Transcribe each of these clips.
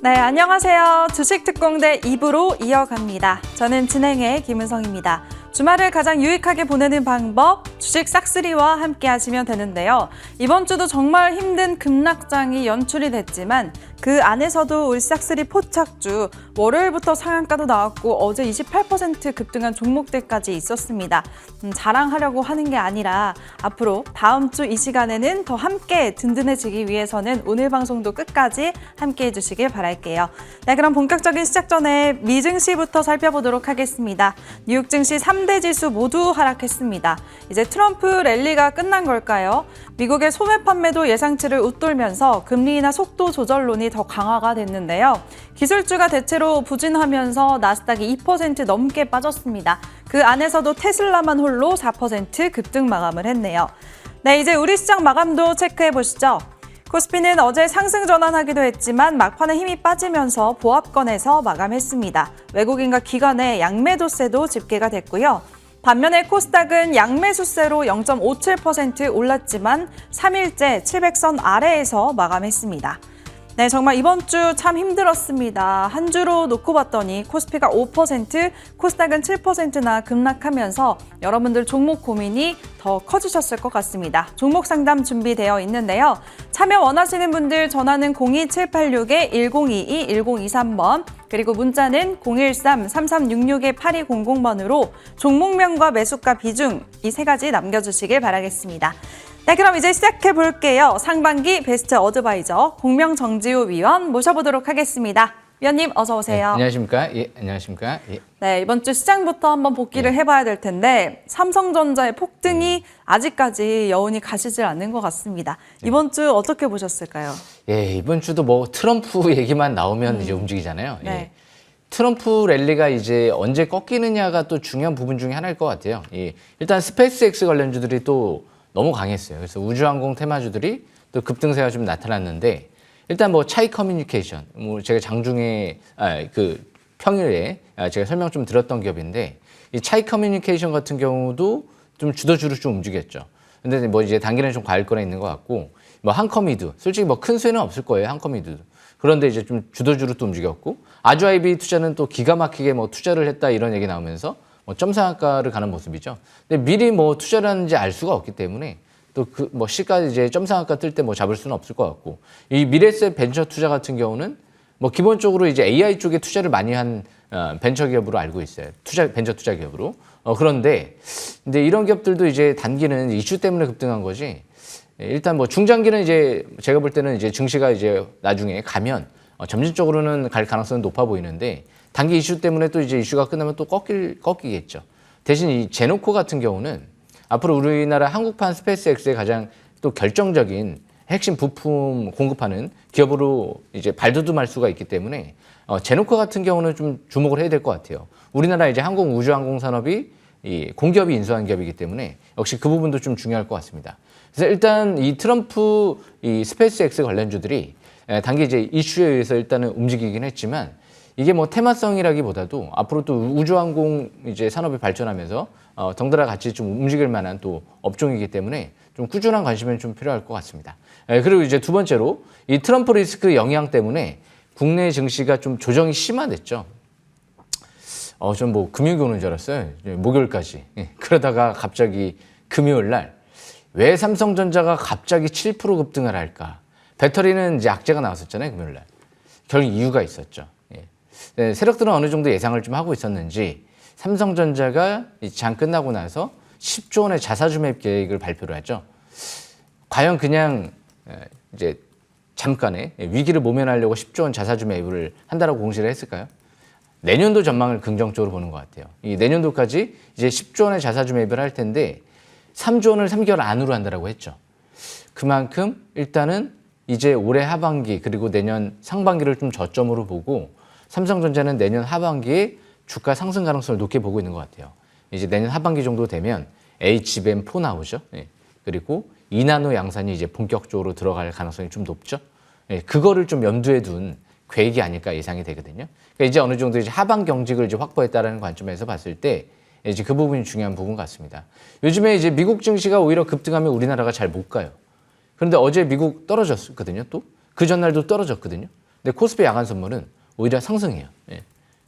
네, 안녕하세요. 주식특공대 2부로 이어갑니다. 저는 진행의 김은성입니다. 주말을 가장 유익하게 보내는 방법, 주식 싹쓸이와 함께 하시면 되는데요. 이번 주도 정말 힘든 급락장이 연출이 됐지만 그 안에서도 우리 싹쓸이 포착주, 월요일부터 상한가도 나왔고 어제 28% 급등한 종목들까지 있었습니다. 자랑하려고 하는 게 아니라 앞으로 다음 주 이 시간에는 더 함께 든든해지기 위해서는 오늘 방송도 끝까지 함께 해주시길 바랄게요. 네, 그럼 본격적인 시작 전에 미증시부터 살펴보도록 하겠습니다. 뉴욕 증시 3대 지수 모두 하락했습니다. 이제 트럼프 랠리가 끝난 걸까요? 미국의 소매 판매도 예상치를 웃돌면서 금리 인하 속도 조절론이 더 강화가 됐는데요. 기술주가 대체로 부진하면서 나스닥이 2% 넘게 빠졌습니다. 그 안에서도 테슬라만 홀로 4% 급등 마감을 했네요. 네, 이제 우리 시장 마감도 체크해 보시죠. 코스피는 어제 상승 전환하기도 했지만 막판에 힘이 빠지면서 보합권에서 마감했습니다. 외국인과 기관의 양매도세도 집계가 됐고요. 반면에 코스닥은 양매수세로 0.57% 올랐지만 3일째 700선 아래에서 마감했습니다. 네, 정말 이번 주 참 힘들었습니다. 한 주로 놓고 봤더니 코스피가 5%, 코스닥은 7%나 급락하면서 여러분들 종목 고민이 더 커지셨을 것 같습니다. 종목 상담 준비되어 있는데요. 참여 원하시는 분들 전화는 02786-1022-1023번 그리고 문자는 013-3366-8200번으로 종목명과 매수가 비중 이 세 가지 남겨주시길 바라겠습니다. 네, 그럼 이제 시작해 볼게요. 상반기 베스트 어드바이저 공명정지우 위원 모셔보도록 하겠습니다. 위원님 어서 오세요. 네, 안녕하십니까? 예, 안녕하십니까? 예. 네, 이번 주 시장부터 한번 복귀를 해봐야 될 텐데 삼성전자의 폭등이 아직까지 여운이 가시질 않는 것 같습니다. 이번 주 어떻게 보셨을까요? 예, 이번 주도 뭐 트럼프 얘기만 나오면 이제 움직이잖아요. 네. 예. 트럼프 랠리가 이제 언제 꺾이느냐가 또 중요한 부분 중에 하나일 것 같아요. 예. 일단 스페이스X 관련주들이 또 너무 강했어요. 그래서 우주항공 테마주들이 또 급등세가 좀 나타났는데 일단 뭐 차이 커뮤니케이션, 뭐 제가 장중에 그 평일에 제가 설명 좀 드렸던 기업인데 이 차이 커뮤니케이션 같은 경우도 좀 주도주로 좀 움직였죠. 근데 뭐 이제 단기는 좀 과일권에 있는 것 같고 뭐 한커미드 솔직히 뭐 큰 수혜는 없을 거예요. 한커미드도. 그런데 이제 좀 주도주로 또 움직였고 아주아이비 투자는 또 기가 막히게 뭐 투자를 했다 이런 얘기 나오면서 뭐 점상한가를 가는 모습이죠. 근데 미리 뭐 투자를 하는지 알 수가 없기 때문에 또 그 뭐 시가 이제 점상한가 뜰 때 뭐 잡을 수는 없을 것 같고 이 미래세 벤처 투자 같은 경우는 뭐 기본적으로 이제 AI 쪽에 투자를 많이 한 벤처 기업으로 알고 있어요. 벤처 투자 기업으로. 그런데 이제 이런 기업들도 이제 단기는 이슈 때문에 급등한 거지. 일단 뭐 중장기는 이제 제가 볼 때는 이제 증시가 이제 나중에 가면 점진적으로는 갈 가능성은 높아 보이는데 단기 이슈 때문에 또 이제 이슈가 끝나면 또 꺾이겠죠. 대신 이 제노코 같은 경우는 앞으로 우리나라 한국판 스페이스X의 가장 또 결정적인 핵심 부품 공급하는 기업으로 이제 발돋움할 수가 있기 때문에 제노코 같은 경우는 좀 주목을 해야 될 것 같아요. 우리나라 이제 항공 우주항공 산업이 이 공기업이 인수한 기업이기 때문에 역시 그 부분도 좀 중요할 것 같습니다. 그래서 일단 이 트럼프 이 스페이스X 관련주들이 단기 이제 이슈에 의해서 일단은 움직이긴 했지만 이게 뭐 테마성이라기보다도 앞으로 또 우주항공 이제 산업이 발전하면서 덩달아 같이 좀 움직일 만한 또 업종이기 때문에 좀 꾸준한 관심이 좀 필요할 것 같습니다. 그리고 이제 두 번째로 이 트럼프 리스크 영향 때문에 국내 증시가 좀 조정이 심화됐죠. 전 뭐 금요일 오는 줄 알았어요. 목요일까지. 그러다가 갑자기 금요일 날 왜 삼성전자가 갑자기 7% 급등을 할까? 배터리는 이제 악재가 나왔었잖아요, 금요일 날. 결국 이유가 있었죠. 네, 세력들은 어느 정도 예상을 좀 하고 있었는지 삼성전자가 장 끝나고 나서 10조 원의 자사주 매입 계획을 발표를 하죠. 과연 그냥 이제 잠깐의 위기를 모면하려고 10조 원 자사주 매입을 한다라고 공시를 했을까요? 내년도 전망을 긍정적으로 보는 것 같아요. 이 내년도까지 이제 10조 원의 자사주 매입을 할 텐데 3조 원을 3개월 안으로 한다라고 했죠. 그만큼 일단은 이제 올해 하반기 그리고 내년 상반기를 좀 저점으로 보고 삼성전자는 내년 하반기에 주가 상승 가능성을 높게 보고 있는 것 같아요. 이제 내년 하반기 정도 되면 HBM4 나오죠. 그리고 2나노 양산이 이제 본격적으로 들어갈 가능성이 좀 높죠. 그거를 좀 염두에 둔 계획이 아닐까 예상이 되거든요. 그러니까 이제 어느 정도 이제 하반 경직을 이제 확보했다라는 관점에서 봤을 때 이제 그 부분이 중요한 부분 같습니다. 요즘에 이제 미국 증시가 오히려 급등하면 우리나라가 잘 못 가요. 그런데 어제 미국 떨어졌거든요. 또 그 전날도 떨어졌거든요. 근데 코스피 야간 선물은 오히려 상승해요. 예.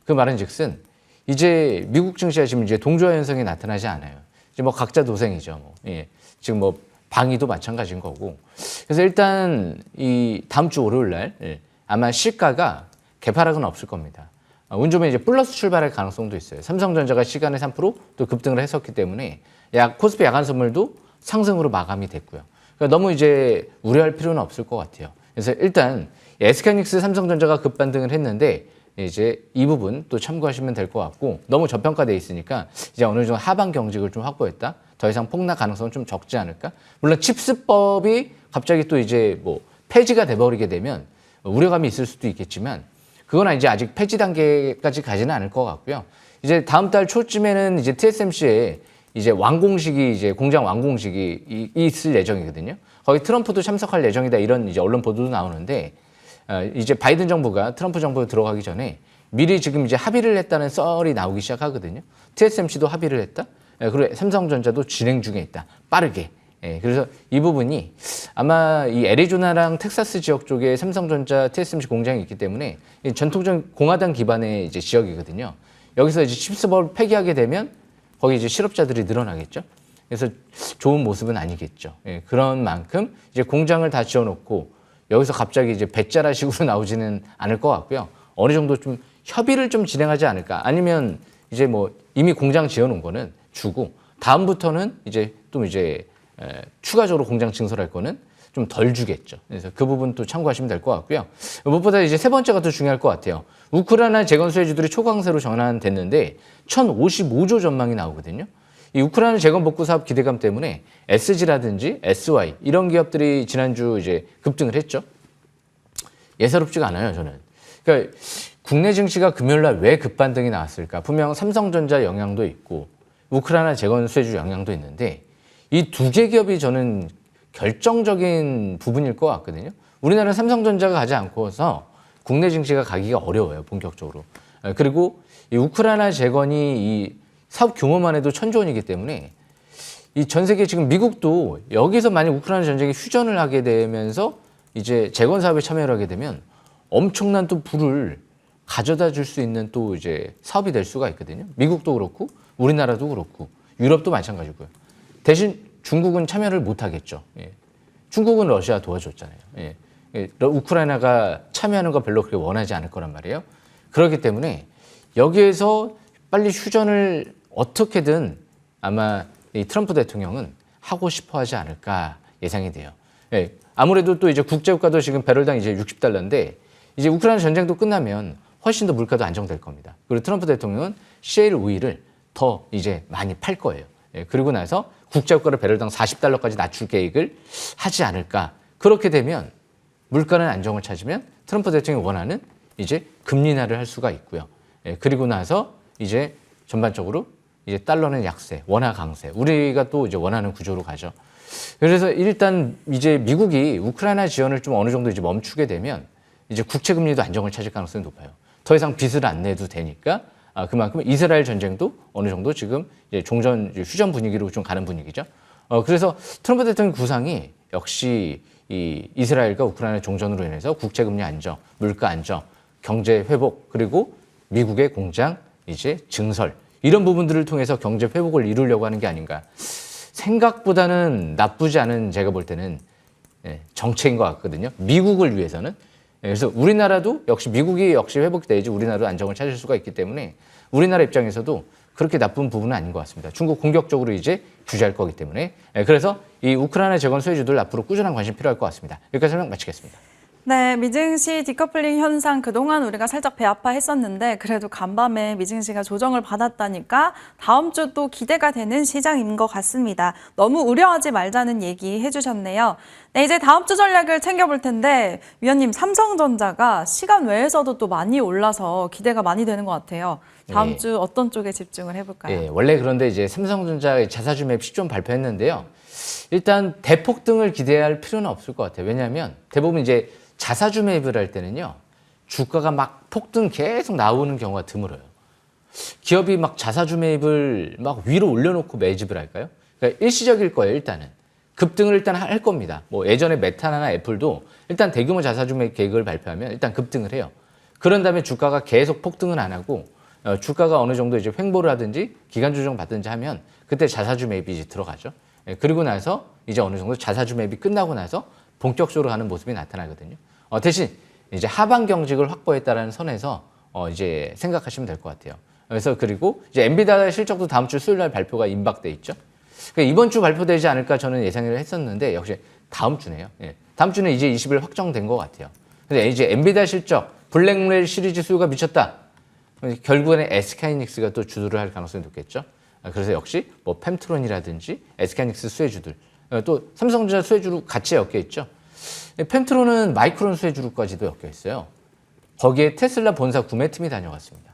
그 말은즉슨 이제 미국 증시가 지금 이제 동조화 현상이 나타나지 않아요. 이제 뭐 각자 도생이죠. 뭐. 예. 지금 뭐 방위도 마찬가지인 거고. 그래서 일단 이 다음 주 월요일 날 아마 시가가 개파락은 없을 겁니다. 운 좋으면 이제 플러스 출발할 가능성도 있어요. 삼성전자가 시간에 3%또 급등을 했었기 때문에 코스피 야간 선물도 상승으로 마감이 됐고요. 그러니까 너무 이제 우려할 필요는 없을 것 같아요. 그래서 일단 SK하이닉스, 삼성전자가 급반등을 했는데 이제 이 부분 또 참고하시면 될 것 같고, 너무 저평가돼 있으니까 이제 어느 정도 하방 경직을 좀 확보했다. 더 이상 폭락 가능성은 좀 적지 않을까? 물론 칩스법이 갑자기 또 이제 뭐 폐지가 돼버리게 되면 우려감이 있을 수도 있겠지만, 그건 이제 아직 폐지 단계까지 가지는 않을 것 같고요. 이제 다음 달 초쯤에는 이제 TSMC에 이제 완공식이 이제 공장 완공식이 있을 예정이거든요. 거기 트럼프도 참석할 예정이다, 이런 이제 언론 보도도 나오는데, 이제 바이든 정부가 트럼프 정부에 들어가기 전에 미리 지금 이제 합의를 했다는 썰이 나오기 시작하거든요. TSMC도 합의를 했다. 그리고 삼성전자도 진행 중에 있다. 빠르게. 그래서 이 부분이 아마 이 애리조나랑 텍사스 지역 쪽에 삼성전자, TSMC 공장이 있기 때문에 전통적인 공화당 기반의 이제 지역이거든요. 여기서 이제 칩스법을 폐기하게 되면 거기 이제 실업자들이 늘어나겠죠. 그래서 좋은 모습은 아니겠죠. 그런 만큼 이제 공장을 다 지어놓고 여기서 갑자기 이제 배짜라식으로 나오지는 않을 것 같고요. 어느 정도 좀 협의를 좀 진행하지 않을까. 아니면 이제 뭐 이미 공장 지어놓은 거는 주고 다음부터는 이제 또 이제 추가적으로 공장 증설할 거는 좀 덜 주겠죠. 그래서 그 부분 또 참고하시면 될 것 같고요. 무엇보다 이제 세 번째가 더 중요할 것 같아요. 우크라이나 재건 수혜주들이 초강세로 전환됐는데 1,055조 전망이 나오거든요. 이 우크라이나 재건 복구 사업 기대감 때문에 SG라든지 SY 이런 기업들이 지난주 이제 급등을 했죠. 예사롭지가 않아요, 저는. 그러니까 국내 증시가 금요일 날 왜 급반등이 나왔을까? 분명 삼성전자 영향도 있고 우크라이나 재건 수혜주 영향도 있는데 이 두 개 기업이 저는 결정적인 부분일 것 같거든요. 우리나라는 삼성전자가 가지 않고서 국내 증시가 가기가 어려워요, 본격적으로. 그리고 이 우크라이나 재건이 이 사업 규모만 해도 1,000조 원이기 때문에 이 전 세계 지금 미국도 여기서 만약 우크라이나 전쟁에 휴전을 하게 되면서 이제 재건 사업에 참여를 하게 되면 엄청난 또 부를 가져다 줄 수 있는 또 이제 사업이 될 수가 있거든요. 미국도 그렇고 우리나라도 그렇고 유럽도 마찬가지고요. 대신 중국은 참여를 못 하겠죠. 예. 중국은 러시아 도와줬잖아요. 예. 우크라이나가 참여하는 거 별로 그렇게 원하지 않을 거란 말이에요. 그렇기 때문에 여기에서 빨리 휴전을 어떻게든 아마 이 트럼프 대통령은 하고 싶어 하지 않을까 예상이 돼요. 예. 아무래도 또 이제 국제유가도 지금 배럴당 이제 $60인데 이제 우크라이나 전쟁도 끝나면 훨씬 더 물가도 안정될 겁니다. 그리고 트럼프 대통령은 셰일 오일을 더 이제 많이 팔 거예요. 예. 그리고 나서 국제유가를 배럴당 $40까지 낮출 계획을 하지 않을까. 그렇게 되면 물가는 안정을 찾으면 트럼프 대통령이 원하는 이제 금리 인하를 할 수가 있고요. 예, 그리고 나서 이제 전반적으로 이제 달러는 약세, 원화 강세. 우리가 또 이제 원하는 구조로 가죠. 그래서 일단 이제 미국이 우크라이나 지원을 좀 어느 정도 이제 멈추게 되면 이제 국채 금리도 안정을 찾을 가능성이 높아요. 더 이상 빚을 안 내도 되니까 그만큼 이스라엘 전쟁도 어느 정도 지금 이제 종전 휴전 분위기로 좀 가는 분위기죠. 그래서 트럼프 대통령 구상이 역시 이 이스라엘과 우크라이나 종전으로 인해서 국채 금리 안정, 물가 안정, 경제 회복, 그리고 미국의 공장 이제 증설 이런 부분들을 통해서 경제 회복을 이루려고 하는 게 아닌가. 생각보다는 나쁘지 않은, 제가 볼 때는 정책인 것 같거든요. 미국을 위해서는. 그래서 우리나라도 역시 미국이 역시 회복돼야지 우리나라도 안정을 찾을 수가 있기 때문에 우리나라 입장에서도 그렇게 나쁜 부분은 아닌 것 같습니다. 중국 공격적으로 이제 규제할 거기 때문에. 그래서 이 우크라이나 재건 수혜주들 앞으로 꾸준한 관심 필요할 것 같습니다. 여기까지 설명 마치겠습니다. 네, 미증시 디커플링 현상 그동안 우리가 살짝 배아파했었는데 그래도 간밤에 미증시가 조정을 받았다니까 다음 주 또 기대가 되는 시장인 것 같습니다. 너무 우려하지 말자는 얘기 해주셨네요. 네, 이제 다음 주 전략을 챙겨볼 텐데 위원님, 삼성전자가 시간 외에서도 또 많이 올라서 기대가 많이 되는 것 같아요. 다음 주 어떤 쪽에 집중을 해볼까요? 예, 원래 그런데 이제 삼성전자 자사주 매입 시점 발표했는데요. 일단 대폭등을 기대할 필요는 없을 것 같아요. 왜냐하면 대부분 이제 자사주 매입을 할 때는요, 주가가 막 폭등 계속 나오는 경우가 드물어요. 기업이 막 자사주 매입을 막 위로 올려놓고 매집을 할까요? 그러니까 일시적일 거예요, 일단은. 급등을 일단 할 겁니다. 뭐 예전에 메타나 애플도 일단 대규모 자사주 매입 계획을 발표하면 일단 급등을 해요. 그런 다음에 주가가 계속 폭등은 안 하고 주가가 어느 정도 이제 횡보를 하든지 기간 조정 받든지 하면 그때 자사주 매입이 이제 들어가죠. 그리고 나서 이제 어느 정도 자사주 매입이 끝나고 나서 본격적으로 가는 모습이 나타나거든요. 대신 이제 하방 경직을 확보했다라는 선에서 이제 생각하시면 될 것 같아요. 그래서 그리고 이제 엔비디아 실적도 다음 주 수요일 날 발표가 임박돼 있죠. 그러니까 이번 주 발표되지 않을까 저는 예상을 했었는데 역시 다음 주네요. 예. 다음 주는 이제 20일 확정된 것 같아요. 근데 이제 엔비디아 실적 블랙레일 시리즈 수요가 미쳤다. 결국에는 SK하이닉스가 또 주도를 할 가능성이 높겠죠. 그래서 역시 뭐 펜트론이라든지 SK하이닉스 수혜주들 또 삼성전자 수혜주로 같이 엮여 있죠. 펜트론은 마이크론 수혜주로까지도 엮여 있어요. 거기에 테슬라 본사 구매팀이 다녀갔습니다.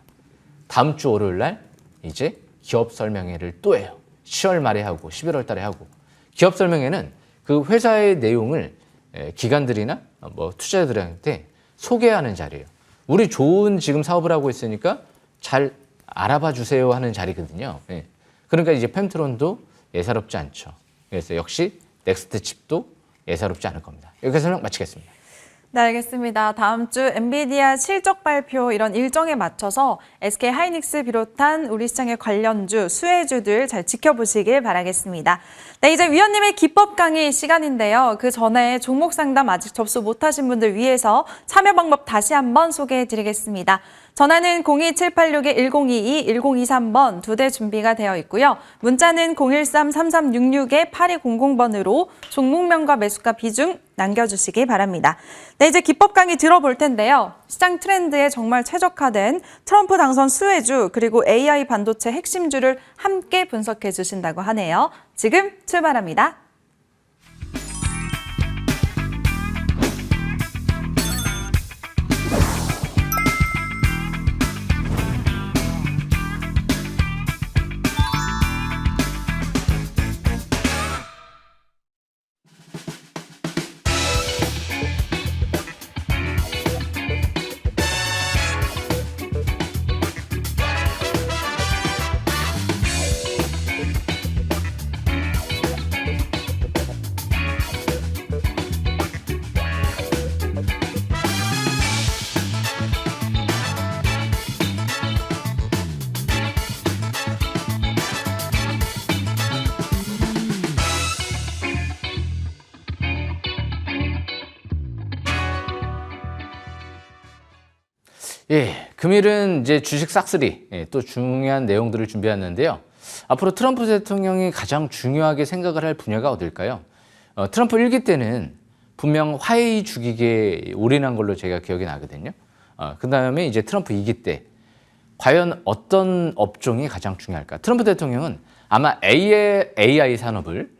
다음 주 월요일 날 이제 기업 설명회를 또 해요. 10월 말에 하고 11월 달에 하고 기업 설명회는 그 회사의 내용을 기관들이나 뭐 투자자들한테 소개하는 자리예요. 우리 좋은 지금 사업을 하고 있으니까 잘 알아봐 주세요 하는 자리거든요. 그러니까 이제 펜트론도 예사롭지 않죠. 그래서 역시 넥스트 칩도 예사롭지 않을 겁니다. 여기서 설명 마치겠습니다. 네, 알겠습니다. 다음 주 엔비디아 실적 발표 이런 일정에 맞춰서 SK하이닉스 비롯한 우리 시장의 관련주, 수혜주들 잘 지켜보시길 바라겠습니다. 네, 이제 위원님의 기법 강의 시간인데요. 그 전에 종목 상담 아직 접수 못하신 분들 위해서 참여 방법 다시 한번 소개해드리겠습니다. 전화는 02786-1022, 1023번 2대 준비가 되어 있고요. 문자는 013-3366-8200번으로 종목명과 매수가 비중 남겨주시기 바랍니다. 네, 이제 기법 강의 들어볼 텐데요. 시장 트렌드에 정말 최적화된 트럼프 당선 수혜주 그리고 AI 반도체 핵심주를 함께 분석해 주신다고 하네요. 지금 출발합니다. 예, 금일은 이제 주식 싹쓸이 또 중요한 내용들을 준비했는데요. 앞으로 트럼프 대통령이 가장 중요하게 생각을 할 분야가 어딜까요? 트럼프 1기 때는 분명 화웨이 죽이기에 올인한 걸로 제가 기억이 나거든요. 그 다음에 이제 트럼프 2기 때 과연 어떤 업종이 가장 중요할까? 트럼프 대통령은 아마 AI 산업을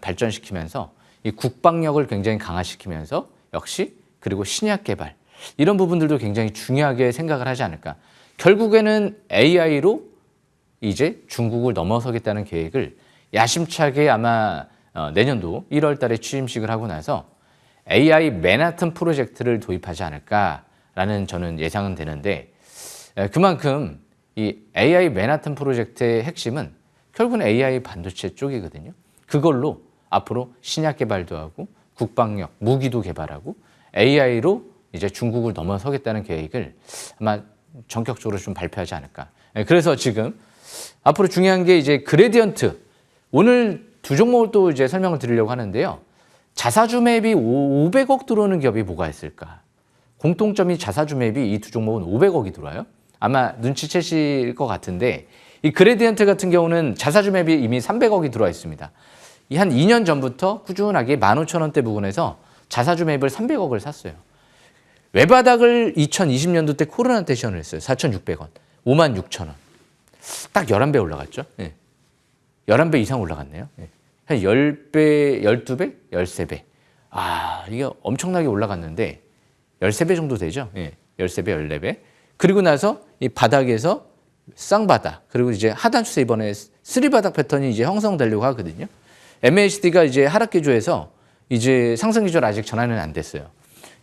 발전시키면서 이 국방력을 굉장히 강화시키면서 역시 그리고 신약 개발 이런 부분들도 굉장히 중요하게 생각을 하지 않을까. 결국에는 AI로 이제 중국을 넘어서겠다는 계획을 야심차게 아마 내년도 1월 달에 취임식을 하고 나서 AI 맨하튼 프로젝트를 도입하지 않을까라는 저는 예상은 되는데 그만큼 이 AI 맨하튼 프로젝트의 핵심은 결국은 AI 반도체 쪽이거든요. 그걸로 앞으로 신약 개발도 하고 국방력, 무기도 개발하고 AI로 이제 중국을 넘어서겠다는 계획을 아마 전격적으로 좀 발표하지 않을까. 그래서 지금 앞으로 중요한 게 이제 그레디언트. 오늘 두 종목을 또 이제 설명을 드리려고 하는데요. 자사주 매입이 500억 들어오는 기업이 뭐가 있을까? 공통점이 자사주 매입이 이 두 종목은 500억이 들어와요. 아마 눈치채실 것 같은데 이 그레디언트 같은 경우는 자사주 매입이 이미 300억이 들어와 있습니다. 이 한 2년 전부터 꾸준하게 15,000원대 부근에서 자사주 매입을 300억을 샀어요. 외바닥을 2020년도 때 코로나 때 시연을 했어요. 4,600원, 56,000원. 딱 11배 올라갔죠. 네. 11배 이상 올라갔네요. 네. 한 10배, 12배, 13배. 이게 엄청나게 올라갔는데 13배 정도 되죠. 네. 13배, 14배. 그리고 나서 이 바닥에서 쌍바닥, 그리고 이제 하단 추세 이번에 3바닥 패턴이 이제 형성되려고 하거든요. MACD가 이제 하락 기조에서 이제 상승 기조를 아직 전환은 안 됐어요.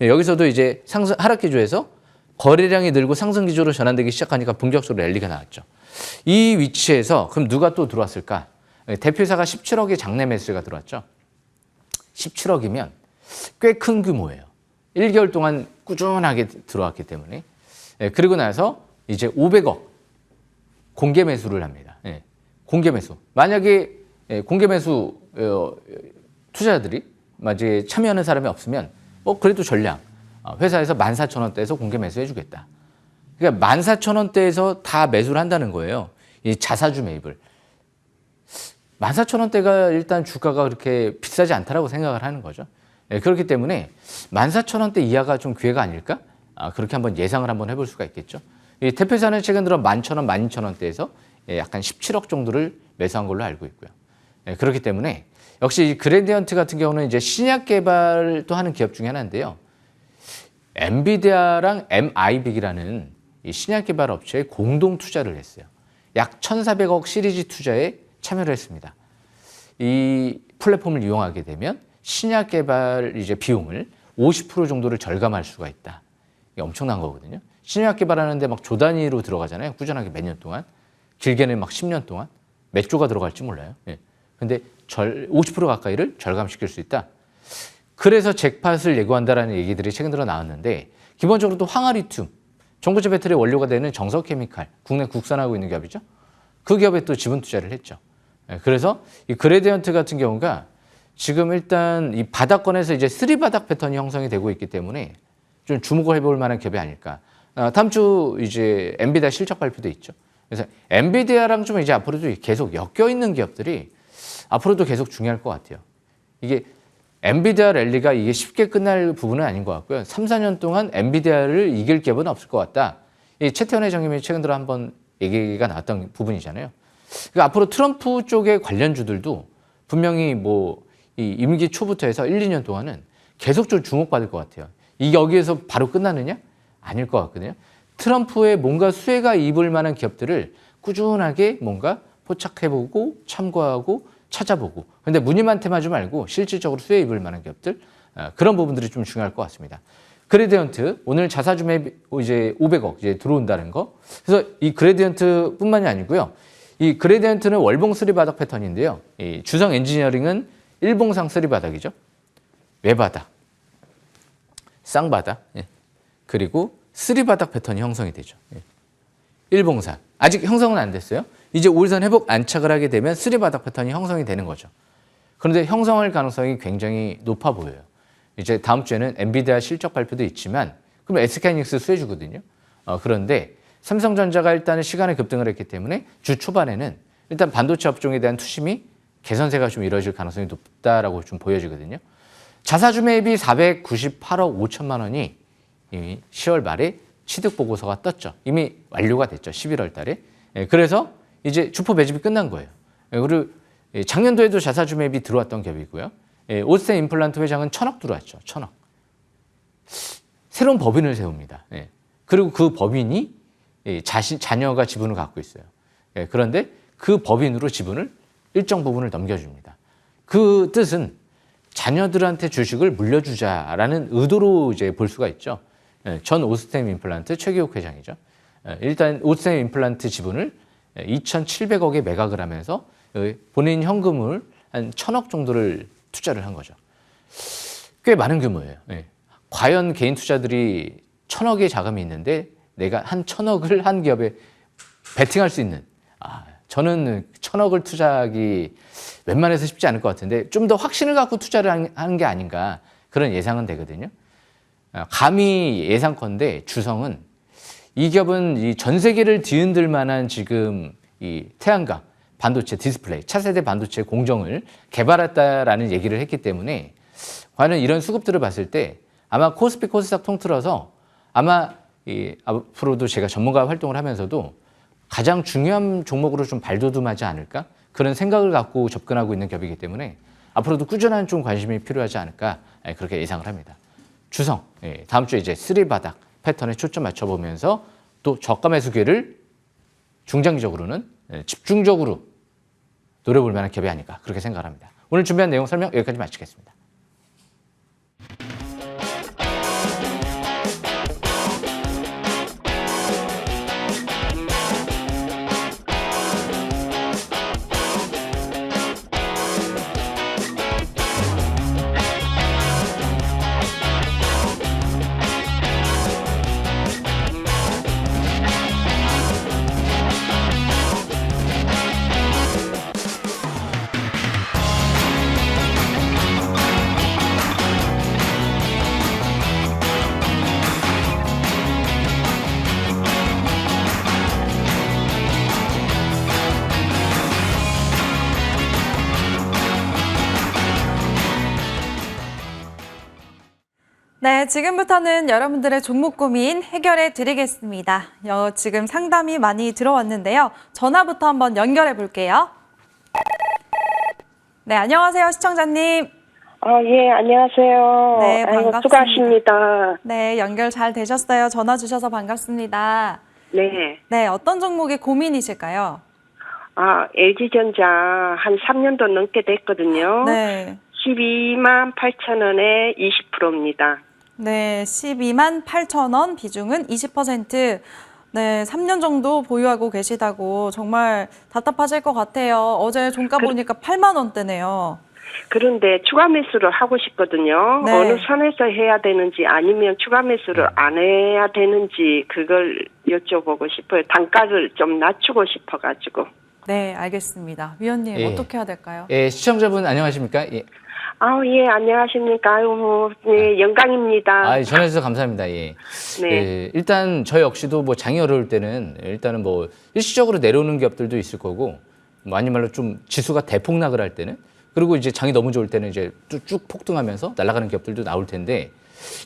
여기서도 이제 하락 기조에서 거래량이 늘고 상승 기조로 전환되기 시작하니까 본격적으로 랠리가 나왔죠. 이 위치에서 그럼 누가 또 들어왔을까? 대표사가 17억의 장내 매수가 들어왔죠. 17억이면 꽤 큰 규모예요. 1개월 동안 꾸준하게 들어왔기 때문에. 그리고 나서 이제 500억 공개 매수를 합니다. 공개 매수. 만약에 공개 매수 투자자들이 만약에 참여하는 사람이 없으면 그래도 전량 회사에서 14,000원대에서 공개 매수해 주겠다. 그러니까 14,000원대에서 다 매수를 한다는 거예요. 이 자사주 매입을. 14,000원대가 일단 주가가 그렇게 비싸지 않다라고 생각을 하는 거죠. 그렇기 때문에 14,000원대 이하가 좀 기회가 아닐까? 그렇게 한번 예상을 한번 해볼 수가 있겠죠. 이 대표사는 최근 들어 11,000원, 12,000원대에서 약간 17억 정도를 매수한 걸로 알고 있고요. 그렇기 때문에 역시 이 그래디언트 같은 경우는 이제 신약 개발도 하는 기업 중에 하나인데요. 엔비디아랑 MIB라는 이 신약 개발 업체에 공동 투자를 했어요. 약 1,400억 시리즈 투자에 참여를 했습니다. 이 플랫폼을 이용하게 되면 신약 개발 이제 비용을 50% 정도를 절감할 수가 있다. 이게 엄청난 거거든요. 신약 개발하는데 막 조 단위로 들어가잖아요. 꾸준하게 몇 년 동안. 길게는 막 10년 동안. 몇 조가 들어갈지 몰라요. 근데 50% 가까이를 절감시킬 수 있다. 그래서 잭팟을 예고한다라는 얘기들이 최근 들어 나왔는데 기본적으로 또 황화리튬, 전고체 배터리 원료가 되는 정석케미칼, 국내 국산하고 있는 기업이죠. 그 기업에 또 지분 투자를 했죠. 그래서 이 그래디언트 같은 경우가 지금 일단 이 바닥권에서 이제 3바닥 패턴이 형성이 되고 있기 때문에 좀 주목을 해볼 만한 기업이 아닐까. 다음 주 이제 엔비디아 실적 발표도 있죠. 그래서 엔비디아랑 좀 이제 앞으로도 계속 엮여 있는 기업들이 앞으로도 계속 중요할 것 같아요. 이게 엔비디아 랠리가 이게 쉽게 끝날 부분은 아닌 것 같고요. 3, 4년 동안 엔비디아를 이길 기업은 없을 것 같다. 이 최태원 회장님이 최근 들어 한번 얘기가 나왔던 부분이잖아요. 그러니까 앞으로 트럼프 쪽의 관련주들도 분명히 뭐 이 임기 초부터 해서 1, 2년 동안은 계속 좀 주목받을 것 같아요. 이게 여기에서 바로 끝나느냐? 아닐 것 같거든요. 트럼프의 뭔가 수혜가 입을 만한 기업들을 꾸준하게 뭔가 포착해보고 참고하고 찾아보고. 근데 무늬만 테마주 말고 실질적으로 수혜 입을 만한 기업들, 그런 부분들이 좀 중요할 것 같습니다. 그래디언트 오늘 자사주 매입 이제 500억 이제 들어온다는 거. 그래서 이 그래디언트뿐만이 아니고요. 이 그래디언트는 월봉 3바닥 패턴인데요. 이 주성 엔지니어링은 일봉상 3바닥이죠. 외바닥, 쌍바닥, 그리고 3바닥 패턴이 형성이 되죠. 일봉상. 아직 형성은 안 됐어요. 이제 5일선 회복 안착을 하게 되면 3바닥 패턴이 형성이 되는 거죠. 그런데 형성할 가능성이 굉장히 높아 보여요. 이제 다음 주에는 엔비디아 실적 발표도 있지만 그럼 SK하이닉스 수혜주거든요. 그런데 삼성전자가 일단은 시간에 급등을 했기 때문에 주 초반에는 일단 반도체 업종에 대한 투심이 개선세가 좀 이루어질 가능성이 높다라고 좀 보여지거든요. 자사주 매입이 498억 5천만 원이 이미 10월 말에 취득 보고서가 떴죠. 이미 완료가 됐죠. 11월 달에. 그래서 이제 주포 매집이 끝난 거예요. 그리고 작년도에도 자사주 매입이 들어왔던 기업이고요. 오스템 임플란트 회장은 1,000억 들어왔죠. 1,000억. 새로운 법인을 세웁니다. 그리고 그 법인이 자녀가 지분을 갖고 있어요. 그런데 그 법인으로 지분을 일정 부분을 넘겨줍니다. 그 뜻은 자녀들한테 주식을 물려주자라는 의도로 이제 볼 수가 있죠. 전 오스템 임플란트 최기욱 회장이죠. 일단 오스템 임플란트 지분을 2,700억에 매각을 하면서 본인 현금을 한 1,000억 정도를 투자를 한 거죠. 꽤 많은 규모예요. 과연 개인 투자들이 1,000억의 자금이 있는데 내가 한 1,000억을 한 기업에 베팅할 수 있는, 저는 1,000억을 투자하기 웬만해서 쉽지 않을 것 같은데 좀 더 확신을 갖고 투자를 하는 게 아닌가 그런 예상은 되거든요. 감히 예상컨대 주성은 이 기업은 이 전 세계를 뒤흔들 만한 지금 이 태양광 반도체 디스플레이 차세대 반도체 공정을 개발했다라는 얘기를 했기 때문에 과연 이런 수급들을 봤을 때 아마 코스피 코스닥 통틀어서 아마 앞으로도 제가 전문가 활동을 하면서도 가장 중요한 종목으로 좀 발돋움하지 않을까 그런 생각을 갖고 접근하고 있는 기업이기 때문에 앞으로도 꾸준한 좀 관심이 필요하지 않을까 그렇게 예상을 합니다. 주성 다음 주에 이제 3바닥 패턴에 초점 맞춰보면서 또 저가 매수 기회를 중장기적으로는 집중적으로 노려볼 만한 기업이 아닐까 그렇게 생각을 합니다. 오늘 준비한 내용 설명 여기까지 마치겠습니다. 네, 지금부터는 여러분들의 종목 고민 해결해 드리겠습니다. 지금 상담이 많이 들어왔는데요. 전화부터 한번 연결해 볼게요. 네, 안녕하세요, 시청자님. 예, 안녕하세요. 네, 아이고, 반갑습니다. 수고하십니다. 네, 연결 잘 되셨어요. 전화 주셔서 반갑습니다. 네. 네, 어떤 종목이 고민이실까요? LG전자 한 3년도 넘게 됐거든요. 네. 12만 8천 원에 20%입니다. 네, 12만 8천 원, 비중은 20%. 네, 3년 정도 보유하고 계시다고 정말 답답하실 것 같아요. 어제 종가 보니까 8만 원대네요. 그런데 추가 매수를 하고 싶거든요. 네. 어느 선에서 해야 되는지 아니면 추가 매수를 안 해야 되는지 그걸 여쭤보고 싶어요. 단가를 좀 낮추고 싶어가지고. 네, 알겠습니다. 위원님, 예. 어떻게 해야 될까요? 예, 시청자분 안녕하십니까? 예. 예, 안녕하십니까. 네, 영광입니다. 전화주셔서 감사합니다. 예. 네. 예, 일단 저 역시도 뭐 장이 어려울 때는 일단은 뭐 일시적으로 내려오는 기업들도 있을 거고, 뭐 아니 말로 좀 지수가 대폭락을 할 때는, 그리고 이제 장이 너무 좋을 때는 이제 쭉 폭등하면서 날아가는 기업들도 나올 텐데,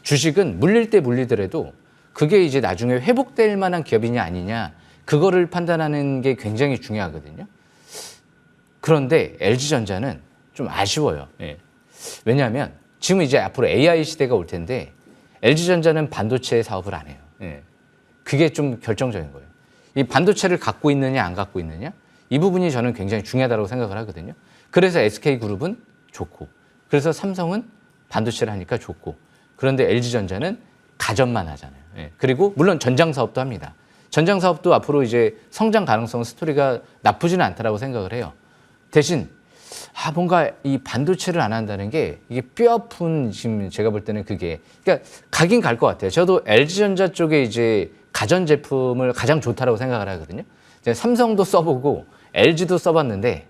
주식은 물릴 때 물리더라도 그게 이제 나중에 회복될 만한 기업이냐 아니냐, 그거를 판단하는 게 굉장히 중요하거든요. 그런데 LG전자는 좀 아쉬워요. 예. 왜냐하면 지금 이제 앞으로 AI 시대가 올 텐데 LG전자는 반도체 사업을 안 해요. 예. 그게 좀 결정적인 거예요. 이 반도체를 갖고 있느냐 안 갖고 있느냐, 이 부분이 저는 굉장히 중요하다고 생각을 하거든요. 그래서 SK그룹은 좋고, 그래서 삼성은 반도체를 하니까 좋고, 그런데 LG전자는 가전만 하잖아요. 예. 그리고 물론 전장 사업도 합니다. 전장 사업도 앞으로 이제 성장 가능성 스토리가 나쁘지는 않다라고 생각을 해요. 대신 뭔가 이 반도체를 안 한다는 게 이게 뼈아픈, 지금 제가 볼 때는 그게, 그러니까 가긴 갈 것 같아요. 저도 LG전자 쪽에 이제 가전 제품을 가장 좋다라고 생각을 하거든요. 이제 삼성도 써보고 LG도 써봤는데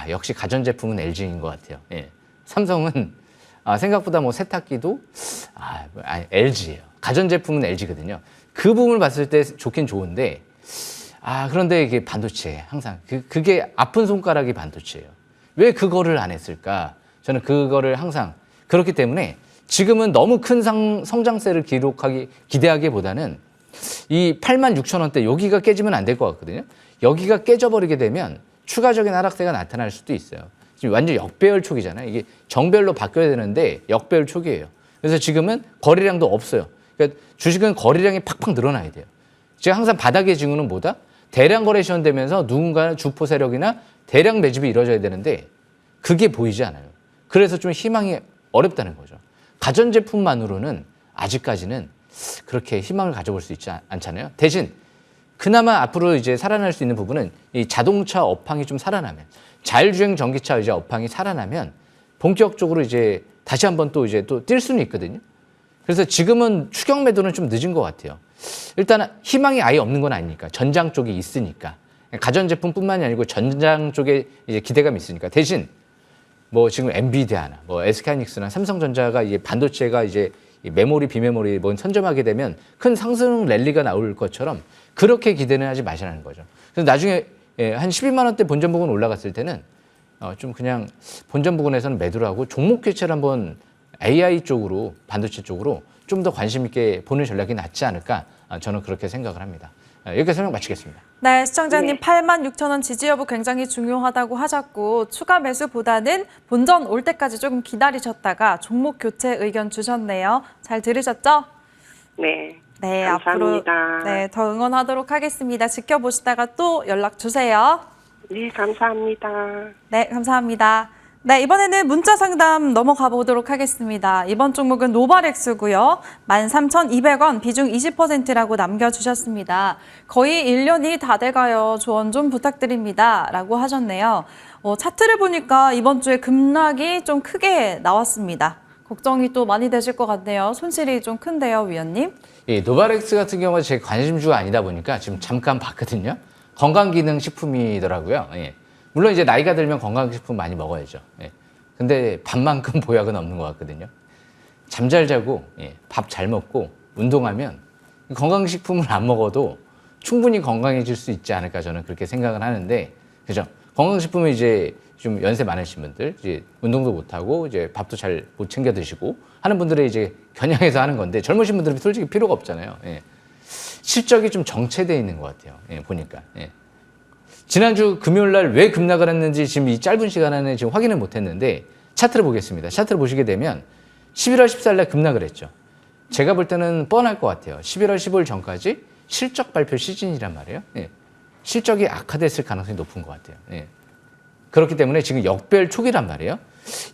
역시 가전 제품은 LG인 것 같아요. 예. 삼성은 생각보다 뭐 세탁기도 LG예요. 가전 제품은 LG거든요. 그 부분을 봤을 때 좋긴 좋은데 그런데 이게 반도체 항상 그게 아픈 손가락이 반도체예요. 왜 그거를 안 했을까? 저는 그거를 항상 그렇기 때문에 지금은 너무 큰 성장세를 기대하기보다는 이 8만 6천 원대 여기가 깨지면 안 될 것 같거든요. 여기가 깨져버리게 되면 추가적인 하락세가 나타날 수도 있어요. 지금 완전 역배열 초기잖아요. 이게 정배열로 바뀌어야 되는데 역배열 초기예요. 그래서 지금은 거래량도 없어요. 그러니까 주식은 거래량이 팍팍 늘어나야 돼요. 제가 항상 바닥의 징후는 뭐다? 대량 거래 시현되면서 누군가 주포 세력이나 대량 매집이 이루어져야 되는데 그게 보이지 않아요. 그래서 좀 희망이 어렵다는 거죠. 가전제품만으로는 아직까지는 그렇게 희망을 가져볼 수 있지 않잖아요. 대신 그나마 앞으로 이제 살아날 수 있는 부분은 이 자동차 업황이 좀 살아나면, 자율주행 전기차 이제 업황이 살아나면 본격적으로 이제 다시 한번 또 이제 또 뛸 수는 있거든요. 그래서 지금은 추격 매도는 좀 늦은 것 같아요. 일단 희망이 아예 없는 건 아니니까. 전장 쪽이 있으니까. 가전제품뿐만이 아니고 전장 쪽에 이제 기대감이 있으니까. 대신 뭐 지금 엔비디아나 뭐 SK하이닉스나 삼성전자가 이제 반도체가 이제 메모리, 비메모리 뭐 선점하게 되면 큰 상승 랠리가 나올 것처럼 그렇게 기대는 하지 마시라는 거죠. 그래서 나중에 한 12만 원대 본전 부근 올라갔을 때는 좀 그냥 본전 부근에서는 매도를 하고 종목 교체를 한번 AI 쪽으로, 반도체 쪽으로 좀 더 관심 있게 보는 전략이 낫지 않을까, 저는 그렇게 생각을 합니다. 여기까지 설명 마치겠습니다. 네, 시청자님 네. 8만 6천 원 지지 여부 굉장히 중요하다고 하셨고, 추가 매수보다는 본전 올 때까지 조금 기다리셨다가 종목 교체 의견 주셨네요. 잘 들으셨죠? 네. 네, 감사합니다. 앞으로 더 응원하도록 하겠습니다. 지켜보시다가 또 연락 주세요. 네, 감사합니다. 네, 감사합니다. 네, 이번에는 문자 상담 넘어가 보도록 하겠습니다. 이번 종목은 노바렉스고요. 13,200원, 비중 20%라고 남겨주셨습니다. 거의 1년이 다 돼가요. 조언 좀 부탁드립니다. 라고 하셨네요. 차트를 보니까 이번 주에 급락이 좀 크게 나왔습니다. 걱정이 또 많이 되실 것 같네요. 손실이 좀 큰데요, 위원님. 예, 노바렉스 같은 경우는 제 관심주가 아니다 보니까 지금 잠깐 봤거든요. 건강기능식품이더라고요. 예. 물론 이제 나이가 들면 건강식품 많이 먹어야죠. 예. 근데 밥만큼 보약은 없는 것 같거든요. 잠 잘 자고, 밥 잘 먹고, 운동하면 건강식품을 안 먹어도 충분히 건강해질 수 있지 않을까, 저는 그렇게 생각을 하는데, 그죠? 건강식품은 이제 좀 연세 많으신 분들, 이제 운동도 못하고 이제 밥도 잘 못 챙겨 드시고 하는 분들의 이제 겨냥해서 하는 건데 젊으신 분들은 솔직히 필요가 없잖아요. 예. 실적이 좀 정체되어 있는 것 같아요. 예, 보니까. 예. 지난주 금요일 날 왜 급락을 했는지 지금 이 짧은 시간 안에 지금 확인을 못 했는데 차트를 보겠습니다. 차트를 보시게 되면 11월 14일 날 급락을 했죠. 제가 볼 때는 뻔할 것 같아요. 11월 15일 전까지 실적 발표 시즌이란 말이에요. 예. 실적이 악화됐을 가능성이 높은 것 같아요. 예. 그렇기 때문에 지금 역별 초기란 말이에요.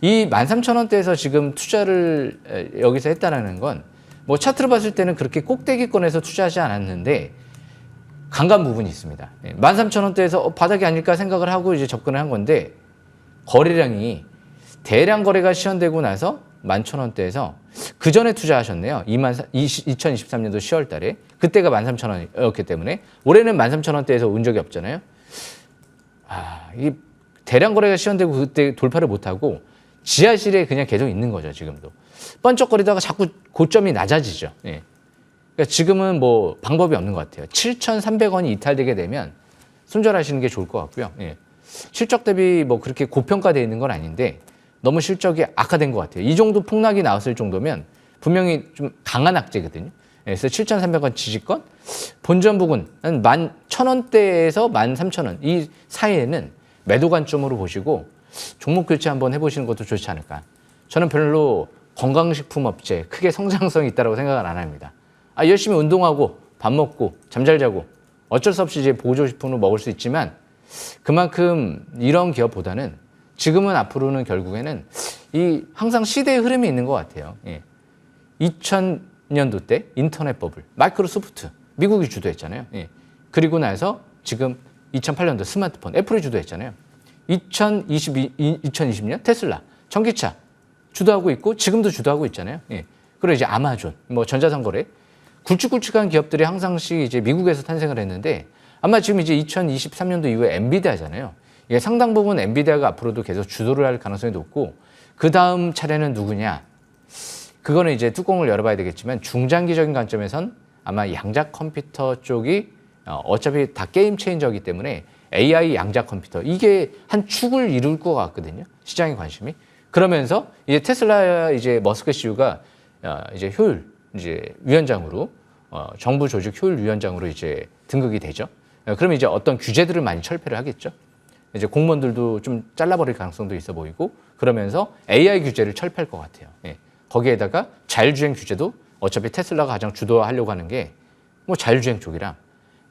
이 13,000원대에서 지금 투자를 여기서 했다라는 건 뭐 차트로 봤을 때는 그렇게 꼭대기권에서 투자하지 않았는데 강간 부분이 있습니다. 13,000원대에서 바닥이 아닐까 생각을 하고 이제 접근을 한 건데 거래량이 대량 거래가 시현되고 나서 11,000원대에서 그 전에 투자하셨네요. 2023년도 10월 달에. 그때가 13,000원이었기 때문에 올해는 13,000원대에서 온 적이 없잖아요. 이 대량 거래가 시현되고 그때 돌파를 못하고 지하실에 그냥 계속 있는 거죠, 지금도. 번쩍거리다가 자꾸 고점이 낮아지죠. 예. 그러니까 지금은 뭐 방법이 없는 것 같아요. 7,300원이 이탈되게 되면 손절하시는 게 좋을 것 같고요. 예. 실적 대비 뭐 그렇게 고평가되어 있는 건 아닌데 너무 실적이 악화된 것 같아요. 이 정도 폭락이 나왔을 정도면 분명히 좀 강한 악재거든요. 그래서 7,300원 지지권, 본전 부근 한 11,000원대에서 13,000원 이 사이에는 매도 관점으로 보시고 종목 교체 한번 해보시는 것도 좋지 않을까. 저는 별로 건강식품 업체 크게 성장성이 있다고 생각을 안 합니다. 열심히 운동하고 밥 먹고 잠 잘 자고 어쩔 수 없이 이제 보조식품을 먹을 수 있지만 그만큼 이런 기업보다는 지금은 앞으로는 결국에는 이 항상 시대의 흐름이 있는 것 같아요. 예. 2000년도 때 인터넷 버블, 마이크로소프트 미국이 주도했잖아요. 예. 그리고 나서 지금 2008년도 스마트폰 애플이 주도했잖아요. 2020년 테슬라 전기차 주도하고 있고 지금도 주도하고 있잖아요. 예. 그리고 이제 아마존, 뭐 전자상거래 굵직굵직한 기업들이 항상씩 이제 미국에서 탄생을 했는데 아마 지금 이제 2023년도 이후에 엔비디아잖아요. 이게 상당 부분 엔비디아가 앞으로도 계속 주도를 할 가능성이 높고 그 다음 차례는 누구냐? 그거는 이제 뚜껑을 열어봐야 되겠지만 중장기적인 관점에선 아마 양자 컴퓨터 쪽이 어차피 다 게임 체인저이기 때문에 AI 양자 컴퓨터 이게 한 축을 이룰 것 같거든요. 시장의 관심이. 그러면서 이제 테슬라 이제 머스크 CEO가 이제 효율 이제 위원장으로 정부 조직 효율 위원장으로 이제 등극이 되죠. 그러면 이제 어떤 규제들을 많이 철폐를 하겠죠. 이제 공무원들도 좀 잘라버릴 가능성도 있어 보이고 그러면서 AI 규제를 철폐할 것 같아요. 예. 거기에다가 자율주행 규제도 어차피 테슬라가 가장 주도하려고 하는 게 뭐 자율주행 쪽이랑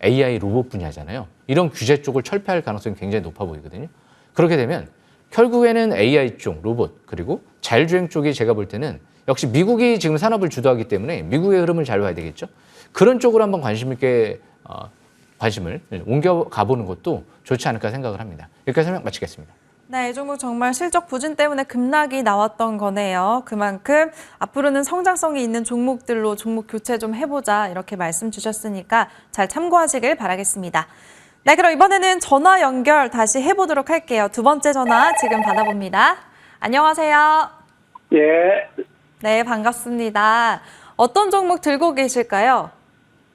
AI 로봇 분야잖아요. 이런 규제 쪽을 철폐할 가능성이 굉장히 높아 보이거든요. 그렇게 되면 결국에는 AI 쪽 로봇 그리고 자율주행 쪽이 제가 볼 때는 역시 미국이 지금 산업을 주도하기 때문에 미국의 흐름을 잘 봐야 되겠죠. 그런 쪽으로 한번 관심 있게 관심을 옮겨가 보는 것도 좋지 않을까 생각을 합니다. 여기까지 설명 마치겠습니다. 네, 이 종목 정말 실적 부진 때문에 급락이 나왔던 거네요. 그만큼 앞으로는 성장성이 있는 종목들로 종목 교체 좀 해보자 이렇게 말씀 주셨으니까 잘 참고하시길 바라겠습니다. 네, 그럼 이번에는 전화 연결 다시 해보도록 할게요. 두 번째 전화 지금 받아봅니다. 안녕하세요. 예, 네, 반갑습니다. 어떤 종목 들고 계실까요?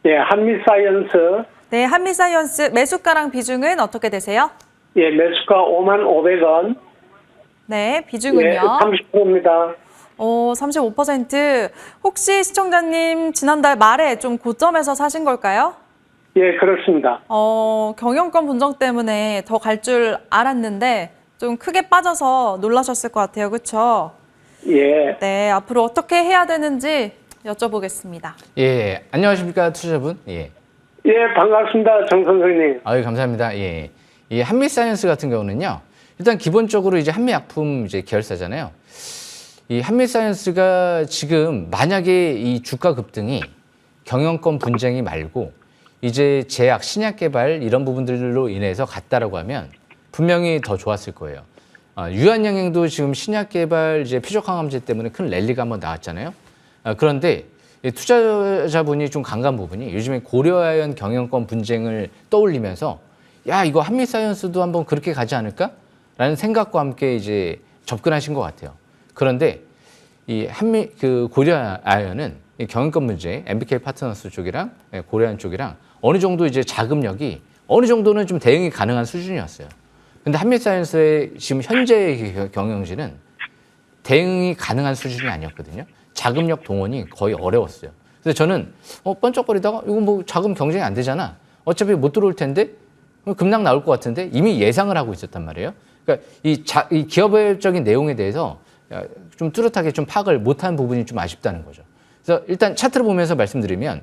예, 한미사이언스, 네, 한미사이언스 매수가랑 비중은 어떻게 되세요? 예, 매수가 55,000원, 네, 예, 비중은요? 30%입니다. 35%. 혹시 시청자님 지난달 말에 좀 고점에서 사신 걸까요? 예, 그렇습니다. 경영권 분정 때문에 더 갈 줄 알았는데 좀 크게 빠져서 놀라셨을 것 같아요. 그렇죠? 예, 네, 앞으로 어떻게 해야 되는지 여쭤보겠습니다. 예, 안녕하십니까 투자자분. 예. 예, 반갑습니다, 정 선생님. 아유 감사합니다. 예. 이 한미사이언스 같은 경우는요. 일단 기본적으로 이제 한미약품 이제 계열사잖아요. 이 한미사이언스가 지금 만약에 이 주가 급등이 경영권 분쟁이 말고 이제 제약, 신약 개발 이런 부분들로 인해서 갔다라고 하면 분명히 더 좋았을 거예요. 유한양행도 지금 신약 개발 이제 표적 항암제 때문에 큰 랠리가 한번 나왔잖아요. 그런데 투자자분이 좀 강간 부분이 요즘에 고려아연 경영권 분쟁을 떠올리면서 야 이거 한미사이언스도 한번 그렇게 가지 않을까라는 생각과 함께 이제 접근하신 것 같아요. 그런데 이 고려아연은 이 경영권 문제, MBK 파트너스 쪽이랑 고려아연 쪽이랑 어느 정도 이제 자금력이 어느 정도는 좀 대응이 가능한 수준이었어요. 근데 한미사이언스의 지금 현재의 경영진은 대응이 가능한 수준이 아니었거든요. 자금력 동원이 거의 어려웠어요. 그래서 저는 번쩍거리다가 이거 뭐 자금 경쟁이 안 되잖아. 어차피 못 들어올 텐데 급락 나올 것 같은데 이미 예상을 하고 있었단 말이에요. 그러니까 이 기업적인 내용에 대해서 좀 뚜렷하게 좀 파악을 못한 부분이 좀 아쉽다는 거죠. 그래서 일단 차트를 보면서 말씀드리면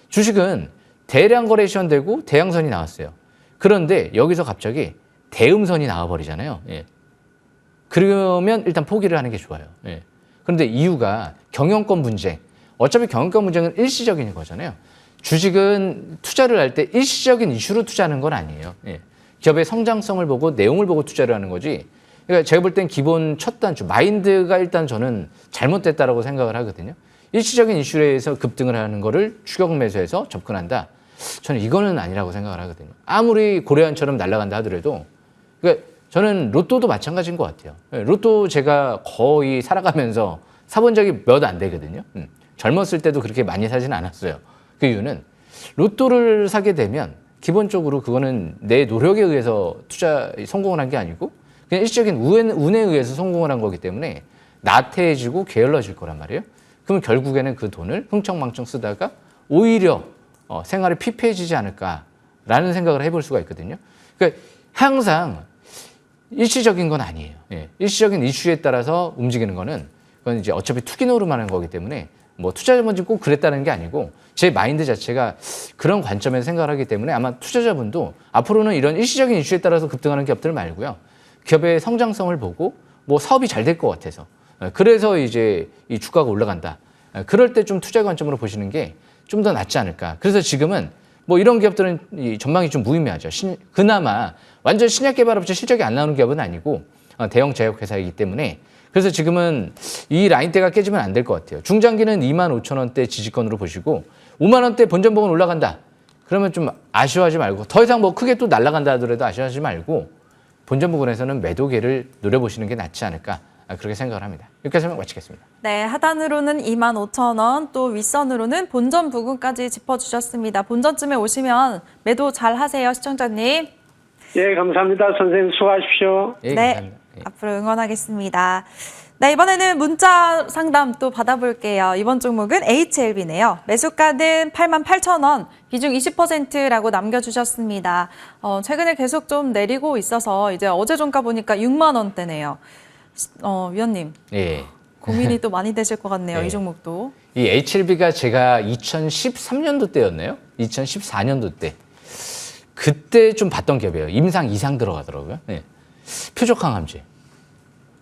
주식은 대량 거래 시현되고 대양선이 나왔어요. 그런데 여기서 갑자기 대음선이 나와버리잖아요. 예. 그러면 일단 포기를 하는 게 좋아요. 예. 그런데 이유가 경영권 분쟁. 어차피 경영권 분쟁은 일시적인 거잖아요. 주식은 투자를 할 때 일시적인 이슈로 투자하는 건 아니에요. 예. 기업의 성장성을 보고 내용을 보고 투자를 하는 거지. 그러니까 제가 볼 땐 기본 첫 단추, 마인드가 일단 저는 잘못됐다라고 생각을 하거든요. 일시적인 이슈에서 급등을 하는 거를 추격 매수해서 접근한다. 저는 이거는 아니라고 생각을 하거든요. 아무리 고래안처럼 날아간다 하더라도 그러니까 저는 로또도 마찬가지인 것 같아요. 로또 제가 거의 살아가면서 사본 적이 몇 안 되거든요. 젊었을 때도 그렇게 많이 사지는 않았어요. 그 이유는 로또를 사게 되면 기본적으로 그거는 내 노력에 의해서 성공을 한 게 아니고 그냥 일시적인 운에 의해서 성공을 한 거기 때문에 나태해지고 게을러질 거란 말이에요. 그럼 결국에는 그 돈을 흥청망청 쓰다가 오히려 생활이 피폐해지지 않을까라는 생각을 해볼 수가 있거든요. 그러니까 항상 일시적인 건 아니에요. 예. 일시적인 이슈에 따라서 움직이는 거는 그건 이제 어차피 투기 노름만 하는 거기 때문에 뭐 투자자분이 꼭 그랬다는 게 아니고 제 마인드 자체가 그런 관점에서 생각을 하기 때문에 아마 투자자분도 앞으로는 이런 일시적인 이슈에 따라서 급등하는 기업들 말고요. 기업의 성장성을 보고 뭐 사업이 잘 될 것 같아서 그래서 이제 이 주가가 올라간다. 그럴 때 좀 투자 관점으로 보시는 게 좀 더 낫지 않을까. 그래서 지금은 뭐 이런 기업들은 이 전망이 좀 무의미하죠. 그나마 완전 신약개발업체 실적이 안 나오는 기업은 아니고 대형 제약회사이기 때문에 그래서 지금은 이 라인대가 깨지면 안 될 것 같아요. 중장기는 25,000원대 지지권으로 보시고 5만 원대 본전봉은 올라간다. 그러면 좀 아쉬워하지 말고 더 이상 뭐 크게 또 날아간다 하더라도 아쉬워하지 말고 본전 부분에서는 매도기를 노려보시는 게 낫지 않을까 그렇게 생각을 합니다. 여기까지 마치겠습니다. 네, 하단으로는 25,000원, 또 윗선으로는 본전 부근까지 짚어주셨습니다. 본전쯤에 오시면 매도 잘 하세요, 시청자님. 예, 감사합니다. 선생님 수고하십시오. 예, 네, 감사합니다. 예. 앞으로 응원하겠습니다. 네, 이번에는 문자 상담 또 받아볼게요. 이번 종목은 HLB네요. 매수가는 88,000원, 비중 20%라고 남겨주셨습니다. 최근에 계속 좀 내리고 있어서 이제 어제 종가 보니까 6만 원대네요. 위원님, 예. 고민이 또 많이 되실 것 같네요. 네. 이 종목도. 이 HLB가 제가 2013년도 때였네요. 2014년도 때. 그때 좀 봤던 기업이에요. 임상 이상 들어가더라고요. 네. 표적항암제.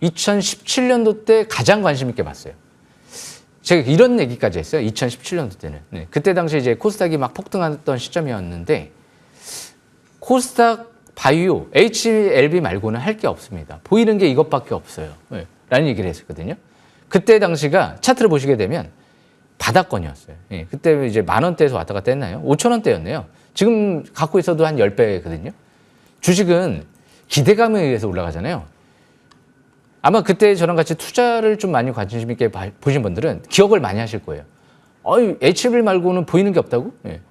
2017년도 때 가장 관심 있게 봤어요. 제가 이런 얘기까지 했어요. 2017년도 때는. 네. 그때 당시 이제 코스닥이 막 폭등하던 시점이었는데 코스닥 바이오, HLB 말고는 할 게 없습니다. 보이는 게 이것밖에 없어요. 네. 라는 얘기를 했었거든요. 그때 당시가 차트를 보시게 되면 바닥권이었어요. 네. 그때 이제 10,000원대에서 왔다 갔다 했나요? 5,000원대였네요. 지금 갖고 있어도 한 10배거든요. 주식은 기대감에 의해서 올라가잖아요. 아마 그때 저랑 같이 투자를 좀 많이 관심 있게 보신 분들은 기억을 많이 하실 거예요. HLB 말고는 보이는 게 없다고? 예.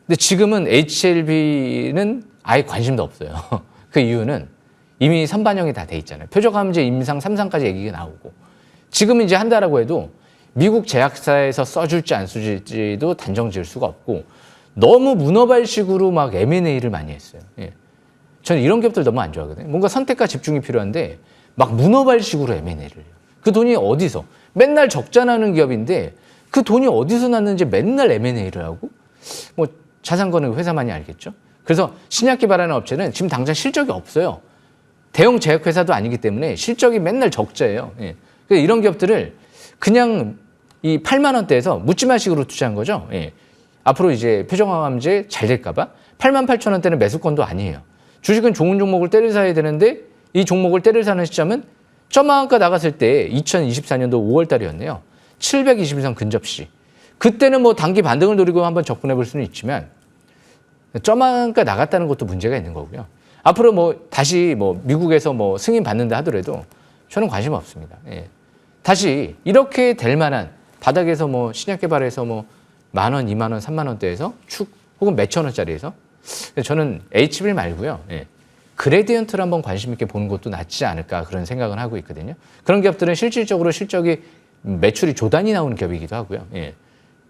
근데 지금은 HLB는 아예 관심도 없어요. 그 이유는 이미 선반영이 다 돼 있잖아요. 표적암제 임상 3상까지 얘기가 나오고 지금 이제 한다라고 해도 미국 제약사에서 써줄지 안 써줄지도 단정 지을 수가 없고 너무 문어발식으로 막 M&A를 많이 했어요. 예. 저는 이런 기업들 너무 안 좋아하거든요. 뭔가 선택과 집중이 필요한데 막 문어발식으로 M&A를 해요. 그 돈이 어디서? 맨날 적자 나는 기업인데 그 돈이 어디서 났는지 맨날 M&A를 하고 뭐 자산거래 회사만이 알겠죠. 그래서 신약 개발하는 업체는 지금 당장 실적이 없어요. 대형 제약회사도 아니기 때문에 실적이 맨날 적자예요. 예. 그래서 이런 기업들을 그냥 이 8만 원대에서 묻지마식으로 투자한 거죠. 예. 앞으로 이제 표적항암제 잘 될까봐 88,000원대는 매수권도 아니에요. 주식은 좋은 종목을 때려 사야 되는데 이 종목을 때려 사는 시점은 점화가 나갔을 때 2024년도 5월 달이었네요. 720선 근접시. 그때는 뭐 단기 반등을 노리고 한번 접근해 볼 수는 있지만 점화가 나갔다는 것도 문제가 있는 거고요. 앞으로 뭐 다시 뭐 미국에서 뭐 승인 받는다 하더라도 저는 관심 없습니다. 예. 다시 이렇게 될 만한 바닥에서 뭐 신약 개발에서 뭐 10,000원, 20,000원, 30,000원대에서 축 혹은 몇천 원짜리에서 저는 HB 말고요. 예. 그레디언트를 한번 관심 있게 보는 것도 낫지 않을까 그런 생각은 하고 있거든요. 그런 기업들은 실질적으로 실적이 매출이 조단이 나오는 기업이기도 하고요. 예.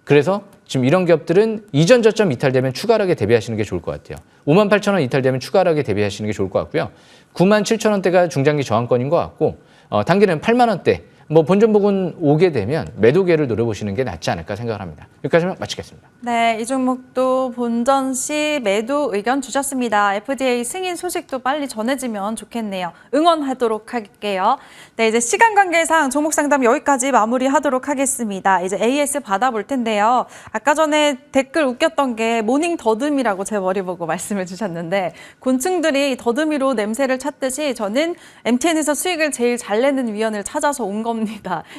그래서 지금 이런 기업들은 이전 저점 이탈되면 추가하게 대비하시는 게 좋을 것 같아요. 58,000원 이탈되면 추가하게 대비하시는 게 좋을 것 같고요. 97,000원대가 중장기 저항권인 것 같고 단기는 8만 원대. 뭐 본전 부근 오게 되면 매도기회를 노려보시는 게 낫지 않을까 생각을 합니다. 여기까지만 마치겠습니다. 네, 이 종목도 본전 시 매도 의견 주셨습니다. FDA 승인 소식도 빨리 전해지면 좋겠네요. 응원하도록 할게요. 네, 이제 시간 관계상 종목 상담 여기까지 마무리하도록 하겠습니다. 이제 AS 받아볼 텐데요. 아까 전에 댓글 웃겼던 게 모닝 더듬이라고 제 머리 보고 말씀을 주셨는데 곤충들이 더듬이로 냄새를 찾듯이 저는 MTN에서 수익을 제일 잘 내는 위원을 찾아서 온 겁니다.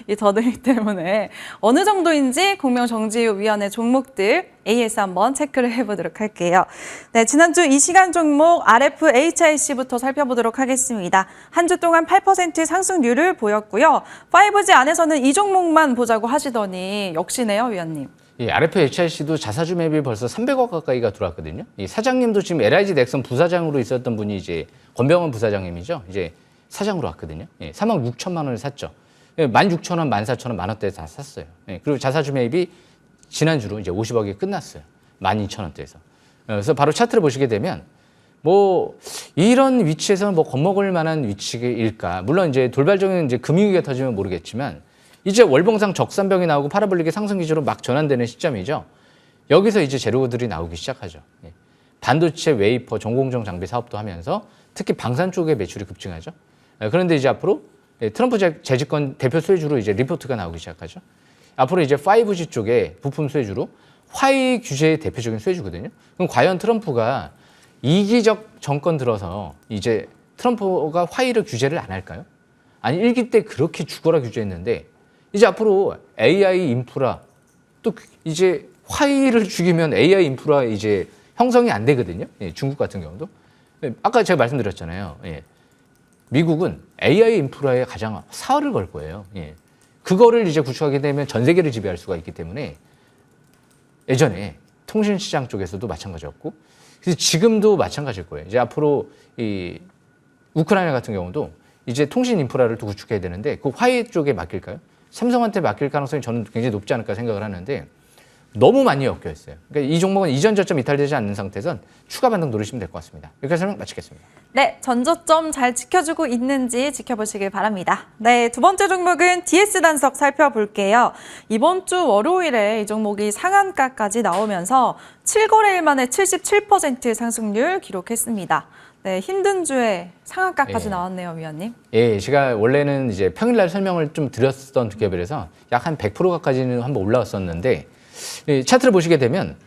이 더듬이 때문에 어느 정도인지 공명정지위원회 종목들 AS 한번 체크를 해보도록 할게요. 네, 지난주 이 시간 종목 RFHIC부터 살펴보도록 하겠습니다. 한 주 동안 8% 상승률을 보였고요. 5G 안에서는 이 종목만 보자고 하시더니 역시네요, 위원님. 이 RFHIC도 자사주 매입이 벌써 300억 가까이가 들어왔거든요. 이 사장님도 지금 LIG 넥슨 부사장으로 있었던 분이 이제 권병원 부사장님이죠. 이제 사장으로 왔거든요. 3억 6천만 원을 샀죠. 16,000원, 14,000원, 만원대에 다 샀어요. 그리고 자사주 매입이 지난주로 이제 50억이 끝났어요. 12,000원대에서. 그래서 바로 차트를 보시게 되면 뭐 이런 위치에서는 뭐 겁먹을 만한 위치일까. 물론 이제 돌발적인 이제 금융위기가 터지면 모르겠지만 이제 월봉상 적산병이 나오고 파라볼릭의 상승 기조로 막 전환되는 시점이죠. 여기서 이제 재료들이 나오기 시작하죠. 반도체, 웨이퍼, 전공정 장비 사업도 하면서 특히 방산 쪽의 매출이 급증하죠. 그런데 이제 앞으로 트럼프 재집권 대표 수혜주로 이제 리포트가 나오기 시작하죠. 앞으로 이제 5G 쪽에 부품 수혜주로 화웨이 규제의 대표적인 수혜주거든요. 그럼 과연 트럼프가 이기적 정권 들어서 이제 트럼프가 화웨이를 규제를 안 할까요? 아니 1기 때 그렇게 죽어라 규제했는데 이제 앞으로 AI 인프라 또 이제 화웨이를 죽이면 AI 인프라 이제 형성이 안 되거든요. 중국 같은 경우도. 아까 제가 말씀드렸잖아요. 미국은 AI 인프라에 가장 사활을 걸 거예요. 그거를 이제 구축하게 되면 전 세계를 지배할 수가 있기 때문에 예전에 통신 시장 쪽에서도 마찬가지였고, 그래서 지금도 마찬가지일 거예요. 이제 앞으로 이 우크라이나 같은 경우도 이제 통신 인프라를 또 구축해야 되는데 그 화웨이 쪽에 맡길까요? 삼성한테 맡길 가능성이 저는 굉장히 높지 않을까 생각을 하는데 너무 많이 엮여 있어요. 그러니까 이 종목은 이전 저점 이탈되지 않는 상태에선 추가 반등 노리시면 될 것 같습니다. 여기까지 설명 마치겠습니다. 네, 전저점 잘 지켜주고 있는지 지켜보시길 바랍니다. 네, 두 번째 종목은 DS 단석 살펴볼게요. 이번 주 월요일에 이 종목이 상한가까지 나오면서 7거래일 만에 77% 상승률 기록했습니다. 네, 힘든 주에 상한가까지 나왔네요, 위원님. 예, 제가 원래는 이제 평일날 설명을 좀 드렸던 기업이라서 약 한 100% 가까지는 한번 올라왔었는데 차트를 보시게 되면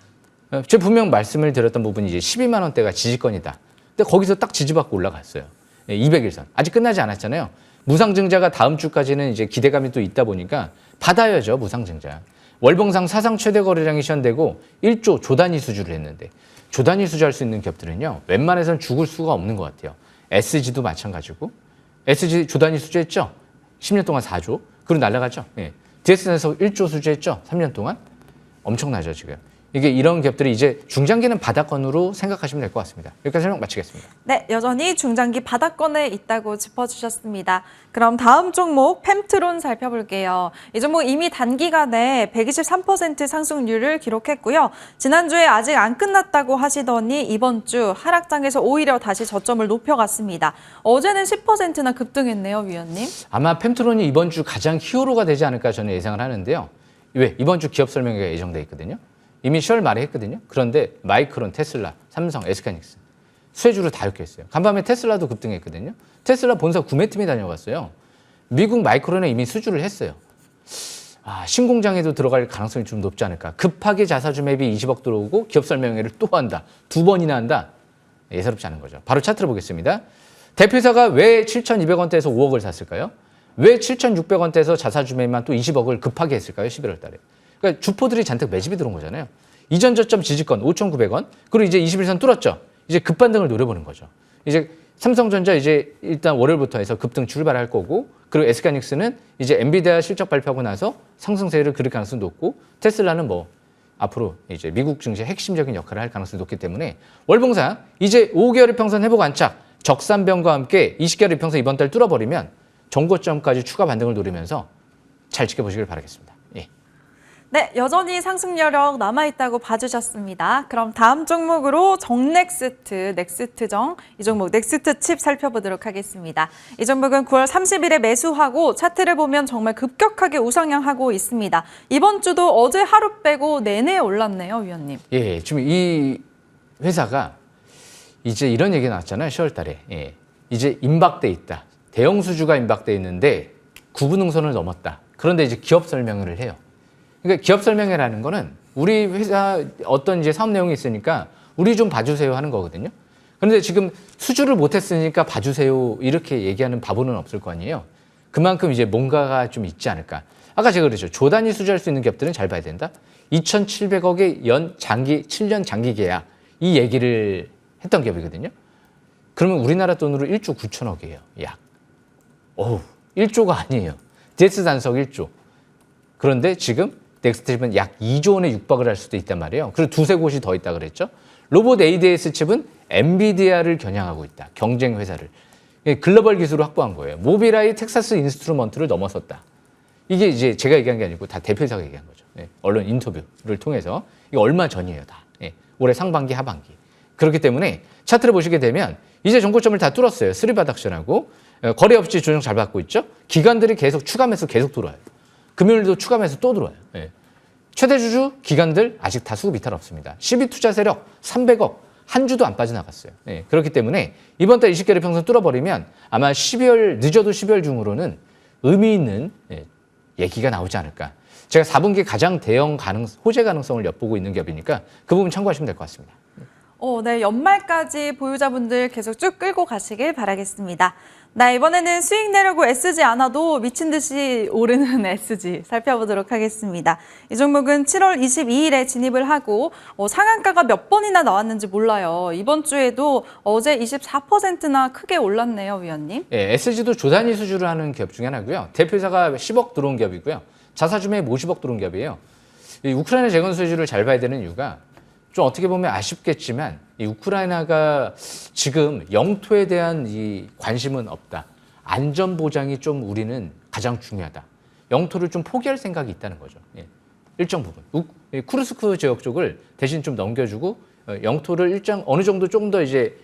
제가 분명 말씀을 드렸던 부분이 이제 12만 원대가 지지권이다. 근데 거기서 딱 지지받고 올라갔어요. 200일선. 아직 끝나지 않았잖아요. 무상증자가 다음 주까지는 이제 기대감이 또 있다 보니까 받아야죠, 무상증자. 월봉상 사상 최대 거래량이 시현되고 1조 조단위 수주를 했는데 조단위 수주할 수 있는 기업들은요, 웬만해서는 죽을 수가 없는 것 같아요. SG도 마찬가지고 SG 조단위 수주했죠. 10년 동안 4조. 그리고 날아가죠. DS에서 1조 수주했죠. 3년 동안. 엄청나죠, 지금. 이게 이런 기업들이 이제 중장기는 바닥권으로 생각하시면 될 것 같습니다. 여기까지 설명 마치겠습니다. 네, 여전히 중장기 바닥권에 있다고 짚어주셨습니다. 그럼 다음 종목 펜트론 살펴볼게요. 이 종목 이미 단기간에 123% 상승률을 기록했고요. 지난주에 아직 안 끝났다고 하시더니 이번 주 하락장에서 오히려 다시 저점을 높여갔습니다. 어제는 10%나 급등했네요, 위원님. 아마 펜트론이 이번 주 가장 히어로가 되지 않을까 저는 예상을 하는데요. 왜? 이번 주 기업 설명회가 예정돼 있거든요. 이미 10월 말에 했거든요. 그런데 마이크론, 테슬라, 삼성, SK하이닉스 수혜주로 다 엮여있어요. 간밤에 테슬라도 급등했거든요. 테슬라 본사 구매팀이 다녀갔어요. 미국 마이크론에 이미 수주를 했어요. 신공장에도 들어갈 가능성이 좀 높지 않을까. 급하게 자사주 매입이 20억 들어오고 기업 설명회를 또 한다. 2번이나 한다. 예사롭지 않은 거죠. 바로 차트를 보겠습니다. 대표사가 왜 7,200원대에서 5억을 샀을까요? 왜 7,600원대에서 자사주 매입만 또 20억을 급하게 했을까요? 11월 달에. 그러니까 주포들이 잔뜩 매집이 들어온 거잖아요. 이전 저점 지지권 5,900원. 그리고 이제 21선 뚫었죠. 이제 급반등을 노려보는 거죠. 이제 삼성전자 이제 일단 월요일부터 해서 급등 출발할 거고, 그리고 SK하이닉스는 이제 엔비디아 실적 발표하고 나서 상승세를 그릴 가능성이 높고, 테슬라는 뭐 앞으로 이제 미국 증시의 핵심적인 역할을 할 가능성이 높기 때문에 월봉상 이제 5개월의 평선 회복 안착, 적산병과 함께 20개월 이평선 이번 달 뚫어버리면 정고점까지 추가 반등을 노리면서 잘 지켜보시길 바라겠습니다. 예. 네, 여전히 상승 여력 남아있다고 봐주셨습니다. 그럼 다음 종목으로 정넥스트, 넥스트정, 이 종목 넥스트 칩 살펴보도록 하겠습니다. 이 종목은 9월 30일에 매수하고 차트를 보면 정말 급격하게 우상향하고 있습니다. 이번 주도 어제 하루 빼고 내내 올랐네요, 위원님. 예, 지금 이 회사가 이제 이런 얘기 나왔잖아요, 10월 달에. 예, 이제 임박돼 있다. 대형 수주가 임박돼 있는데 구분응선을 넘었다. 그런데 이제 기업 설명을 해요. 그러니까 기업 설명회라는 거는 우리 회사 어떤 이제 사업 내용이 있으니까 우리 좀 봐주세요 하는 거거든요. 그런데 지금 수주를 못했으니까 봐주세요 이렇게 얘기하는 바보는 없을 거 아니에요. 그만큼 이제 뭔가가 좀 있지 않을까. 아까 제가 그랬죠. 조 단위 수주할 수 있는 기업들은 잘 봐야 된다. 2,700억의 연 장기 7년 장기 계약 이 얘기를 했던 기업이거든요. 그러면 우리나라 돈으로 1조 9천억이에요. 약. 어우, 1조가 아니에요. DS 단석 1조. 그런데 지금 넥스트 칩은 약 2조 원에 육박을 할 수도 있단 말이에요. 그리고 두세 곳이 더 있다 그랬죠. 로봇 ADS 칩은 엔비디아를 겨냥하고 있다. 경쟁 회사를. 글로벌 기술을 확보한 거예요. 모비라이 텍사스 인스트루먼트를 넘어섰다. 이게 이제 제가 얘기한 게 아니고 다 대표이사가 얘기한 거죠. 예, 언론 인터뷰를 통해서. 이거 얼마 전이에요, 다. 예, 올해 상반기, 하반기. 그렇기 때문에 차트를 보시게 되면 이제 정고점을 다 뚫었어요. 쓰리바닥션하고 거래 없이 조정 잘 받고 있죠. 기관들이 계속 추가 매수 계속 들어와요. 금요일도 추가 매수 또 들어와요. 예. 최대 주주 기관들 아직 다 수급 이탈 없습니다. 12투자 세력 300억 한 주도 안 빠져나갔어요. 예. 그렇기 때문에 이번 달 20개월 평선 뚫어버리면 아마 12월 늦어도 12월 중으로는 의미 있는 얘기가 나오지 않을까. 제가 4분기 가장 대형 호재 가능성을 엿보고 있는 기업이니까 그 부분 참고하시면 될 것 같습니다. 네, 연말까지 보유자분들 계속 쭉 끌고 가시길 바라겠습니다. 나 이번에는 수익 내려고 애쓰지 않아도 미친 듯이 오르는 SG 살펴보도록 하겠습니다. 이 종목은 7월 22일에 진입을 하고 상한가가 몇 번이나 나왔는지 몰라요. 이번 주에도 어제 24%나 크게 올랐네요, 위원님. 예, SG도 조단위 수주를 하는 기업 중에 하나고요. 대표이사가 10억 들어온 기업이고요. 자사주매입 50억 들어온 기업이에요. 이 우크라이나 재건 수주를 잘 봐야 되는 이유가 좀 어떻게 보면 아쉽겠지만 이 우크라이나가 지금 영토에 대한 이 관심은 없다. 안전 보장이 좀 우리는 가장 중요하다. 영토를 좀 포기할 생각이 있다는 거죠. 예. 일정 부분. 쿠르스크 지역 쪽을 대신 좀 넘겨주고 영토를 어느 정도 조금 더 이제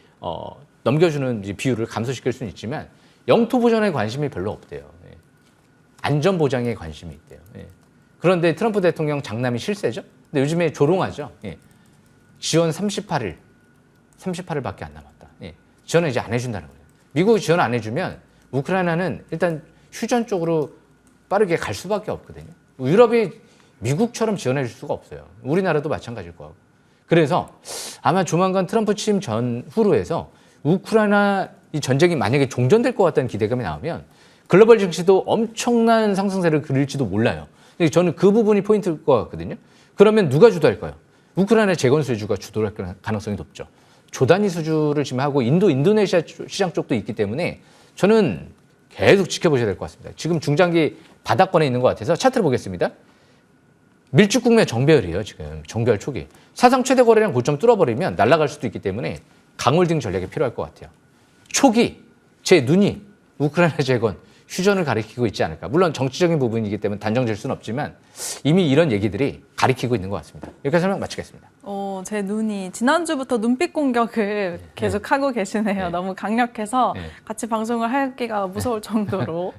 넘겨주는 이제 비율을 감소시킬 수는 있지만 영토 보전에 관심이 별로 없대요. 예. 안전 보장에 관심이 있대요. 예. 그런데 트럼프 대통령 장남이 실세죠. 근데 요즘에 조롱하죠. 예. 지원 38일밖에 안 남았다. 예. 지원을 이제 안 해준다는 거예요. 미국이 지원 안 해주면 우크라이나는 일단 휴전 쪽으로 빠르게 갈 수밖에 없거든요. 유럽이 미국처럼 지원해 줄 수가 없어요. 우리나라도 마찬가지일 거고. 그래서 아마 조만간 트럼프 취임 전후로 해서 우크라이나 이 전쟁이 만약에 종전될 것 같다는 기대감이 나오면 글로벌 증시도 엄청난 상승세를 그릴지도 몰라요. 저는 그 부분이 포인트일 것 같거든요. 그러면 누가 주도할까요? 우크라이나 재건 수주가 주도할 가능성이 높죠. 조단위 수주를 지금 하고 인도네시아 시장 쪽도 있기 때문에 저는 계속 지켜보셔야 될 것 같습니다. 지금 중장기 바닥권에 있는 것 같아서 차트를 보겠습니다. 밀집 국면 정배열이에요. 지금 정배열 초기. 사상 최대 거래량 고점 뚫어버리면 날아갈 수도 있기 때문에 강홀딩 전략이 필요할 것 같아요. 초기 제 눈이 우크라이나 재건 휴전을 가리키고 있지 않을까. 물론 정치적인 부분이기 때문에 단정 지을 수는 없지만 이미 이런 얘기들이 가리키고 있는 것 같습니다. 여기까지 설명 마치겠습니다. 제 눈이 지난주부터 눈빛 공격을 계속 하고 계시네요. 너무 강력해서 같이 방송을 하기가 무서울 정도로.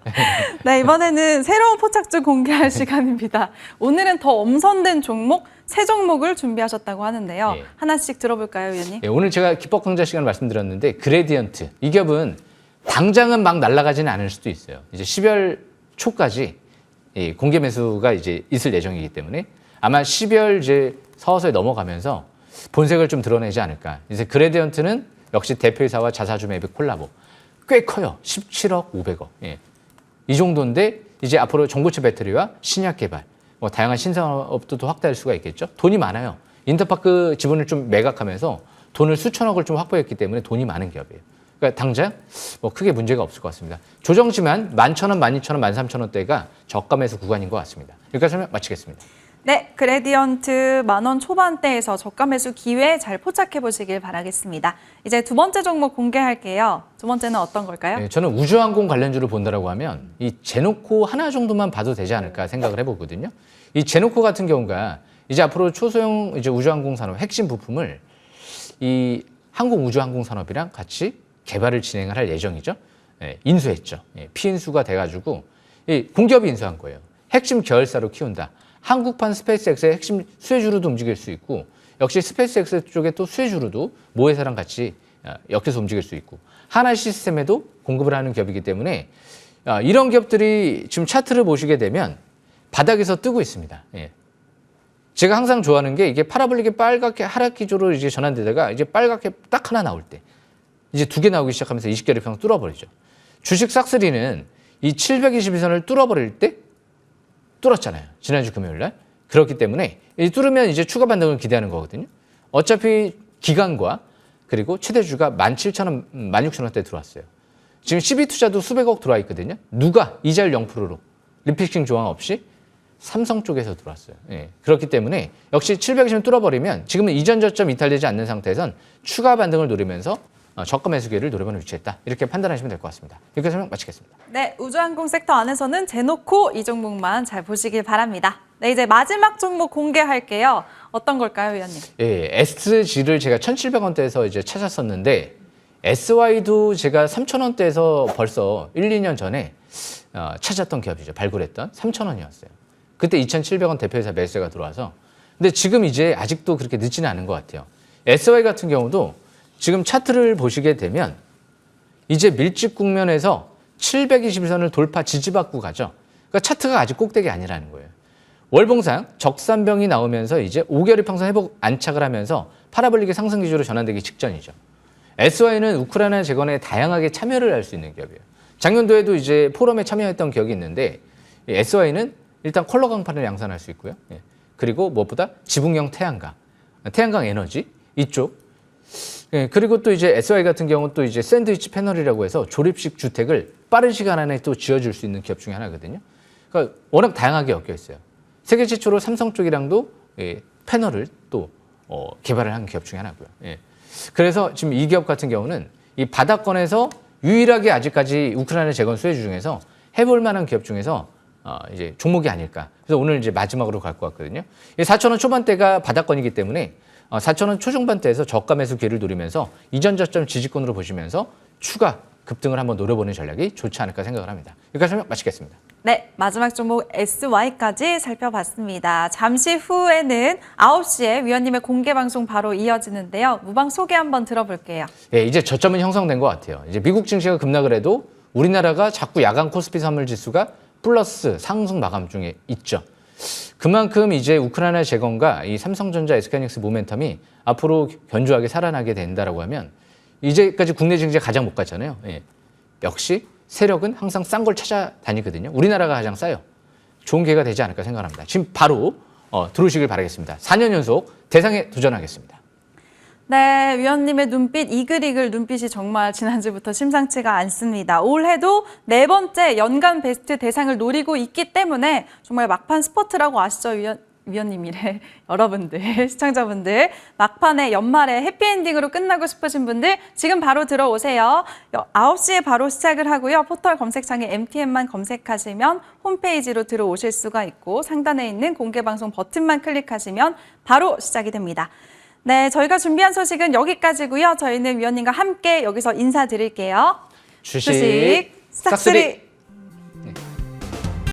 네, 이번에는 새로운 포착주 공개할 시간입니다. 오늘은 더 엄선된 종목, 세 종목을 준비하셨다고 하는데요. 하나씩 들어볼까요, 위원님? 오늘 제가 기법 강좌 시간을 말씀드렸는데 그레디언트. 이 기업은 당장은 막 날아가지는 않을 수도 있어요. 이제 12월 초까지 공개 매수가 이제 있을 예정이기 때문에 아마 12월 이제 서서히 넘어가면서 본색을 좀 드러내지 않을까. 이제 그레디언트는 역시 대표이사와 자사주 매입 콜라보. 꽤 커요. 17억 500억. 예. 이 정도인데 이제 앞으로 전고체 배터리와 신약 개발, 뭐 다양한 신산업도 또 확대할 수가 있겠죠. 돈이 많아요. 인터파크 지분을 좀 매각하면서 돈을 수천억을 좀 확보했기 때문에 돈이 많은 기업이에요. 그러니까 당장 뭐 크게 문제가 없을 것 같습니다. 조정치만 11,000원, 12,000원, 13,000원대가 저가 매수 구간인 것 같습니다. 여기까지 설명 마치겠습니다. 네, 그레디언트 10,000원 초반대에서 저가 매수 기회 잘 포착해 보시길 바라겠습니다. 이제 두 번째 종목 공개할게요. 두 번째는 어떤 걸까요? 네, 저는 우주항공 관련주를 본다라고 하면 이 제노코 하나 정도만 봐도 되지 않을까 생각을 해보거든요. 이 제노코 같은 경우가 이제 앞으로 초소형 이제 우주항공 산업 핵심 부품을 이 항공우주항공 산업이랑 같이 개발을 진행을 할 예정이죠. 예, 인수했죠. 예, 피인수가 돼가지고 공기업이 인수한 거예요. 핵심 계열사로 키운다. 한국판 스페이스X의 핵심 수혜주로도 움직일 수 있고 역시 스페이스X 쪽에 또 수혜주로도 모회사랑 같이 엮여서 움직일 수 있고 하나 시스템에도 공급을 하는 기업이기 때문에 이런 기업들이 지금 차트를 보시게 되면 바닥에서 뜨고 있습니다. 예. 제가 항상 좋아하는 게 이게 파라볼릭이 빨갛게 하락 기조로 이제 전환되다가 이제 빨갛게 딱 하나 나올 때 이제 두 개 나오기 시작하면서 20개를 평 뚫어버리죠. 주식 싹스리는 이 722선을 뚫어버릴 때 뚫었잖아요. 지난주 금요일 날. 그렇기 때문에 이 뚫으면 이제 추가 반등을 기대하는 거거든요. 어차피 기간과 그리고 최대주가 17,000원, 16,000원대 들어왔어요. 지금 12투자도 수백억 들어와 있거든요. 누가 이자율 0%로 리피싱 조항 없이 삼성 쪽에서 들어왔어요. 예. 그렇기 때문에 역시 720을 뚫어버리면 지금은 이전 저점 이탈되지 않는 상태에선 추가 반등을 노리면서 저가 매수 기회를 노려보는 위치했다. 이렇게 판단하시면 될 것 같습니다. 여기까지 설명 마치겠습니다. 네, 우주항공 섹터 안에서는 제노코 이 종목만 잘 보시길 바랍니다. 네, 이제 마지막 종목 공개할게요. 어떤 걸까요, 위원님? 예, SG를 제가 1,700원대에서 이제 찾았었는데 SY도 제가 3,000원대에서 벌써 1, 2년 전에 찾았던 기업이죠. 발굴했던 3,000원이었어요. 그때 2,700원 대표이사 매수가 들어와서 근데 지금 이제 아직도 그렇게 늦지는 않은 것 같아요. SY 같은 경우도 지금 차트를 보시게 되면 이제 밀집 국면에서 721선을 돌파 지지받고 가죠. 그러니까 차트가 아직 꼭대기 아니라는 거예요. 월봉상 적산병이 나오면서 이제 5개월 평선 회복 안착을 하면서 파라볼릭의 상승 기조로 전환되기 직전이죠. SY는 우크라이나 재건에 다양하게 참여를 할 수 있는 기업이에요. 작년도에도 이제 포럼에 참여했던 기억이 있는데 SY는 일단 컬러 강판을 양산할 수 있고요. 예. 그리고 무엇보다 지붕형 태양광 에너지 이쪽. 예. 그리고 또 이제 SY 같은 경우는 또 이제 샌드위치 패널이라고 해서 조립식 주택을 빠른 시간 안에 또 지어줄 수 있는 기업 중에 하나거든요. 그러니까 워낙 다양하게 엮여 있어요. 세계 최초로 삼성 쪽이랑도 패널을 또 개발을 한 기업 중에 하나고요. 예. 그래서 지금 이 기업 같은 경우는 이 바닥권에서 유일하게 아직까지 우크라이나 재건 수혜주 중에서 해볼 만한 기업 중에서 이제 종목이 아닐까. 그래서 오늘 이제 마지막으로 갈 것 같거든요. 4,000원 초반대가 바닥권이기 때문에 4,000원 초중반대에서 저가 매수 기회를 노리면서 이전 저점 지지권으로 보시면서 추가 급등을 한번 노려보는 전략이 좋지 않을까 생각을 합니다. 여기까지 설명 마치겠습니다. 네, 마지막 종목 SY까지 살펴봤습니다. 잠시 후에는 9시에 위원님의 공개 방송 바로 이어지는데요. 무방 소개 한번 들어볼게요. 예, 이제 저점은 형성된 것 같아요. 이제 미국 증시가 급락을 해도 우리나라가 자꾸 야간 코스피 선물 지수가 플러스 상승 마감 중에 있죠. 그만큼 이제 우크라이나 재건과 이 삼성전자, SK하이닉스 모멘텀이 앞으로 견조하게 살아나게 된다라고 하면 이제까지 국내 증시가 가장 못 갔잖아요. 예. 역시 세력은 항상 싼 걸 찾아다니거든요. 우리나라가 가장 싸요. 좋은 기회가 되지 않을까 생각합니다. 지금 바로 들어오시길 바라겠습니다. 4년 연속 대상에 도전하겠습니다. 네, 위원님의 눈빛, 이글이글 눈빛이 정말 지난주부터 심상치가 않습니다. 올해도 4번째 연간 베스트 대상을 노리고 있기 때문에 정말 막판 스포트라고 아시죠, 위원님이래. 여러분들, 시청자분들, 막판에 연말에 해피엔딩으로 끝나고 싶으신 분들 지금 바로 들어오세요. 9시에 바로 시작을 하고요. 포털 검색창에 MTM만 검색하시면 홈페이지로 들어오실 수가 있고 상단에 있는 공개방송 버튼만 클릭하시면 바로 시작이 됩니다. 네, 저희가 준비한 소식은 여기까지고요. 저희는 위원님과 함께 여기서 인사드릴게요. 주식 싹쓸이.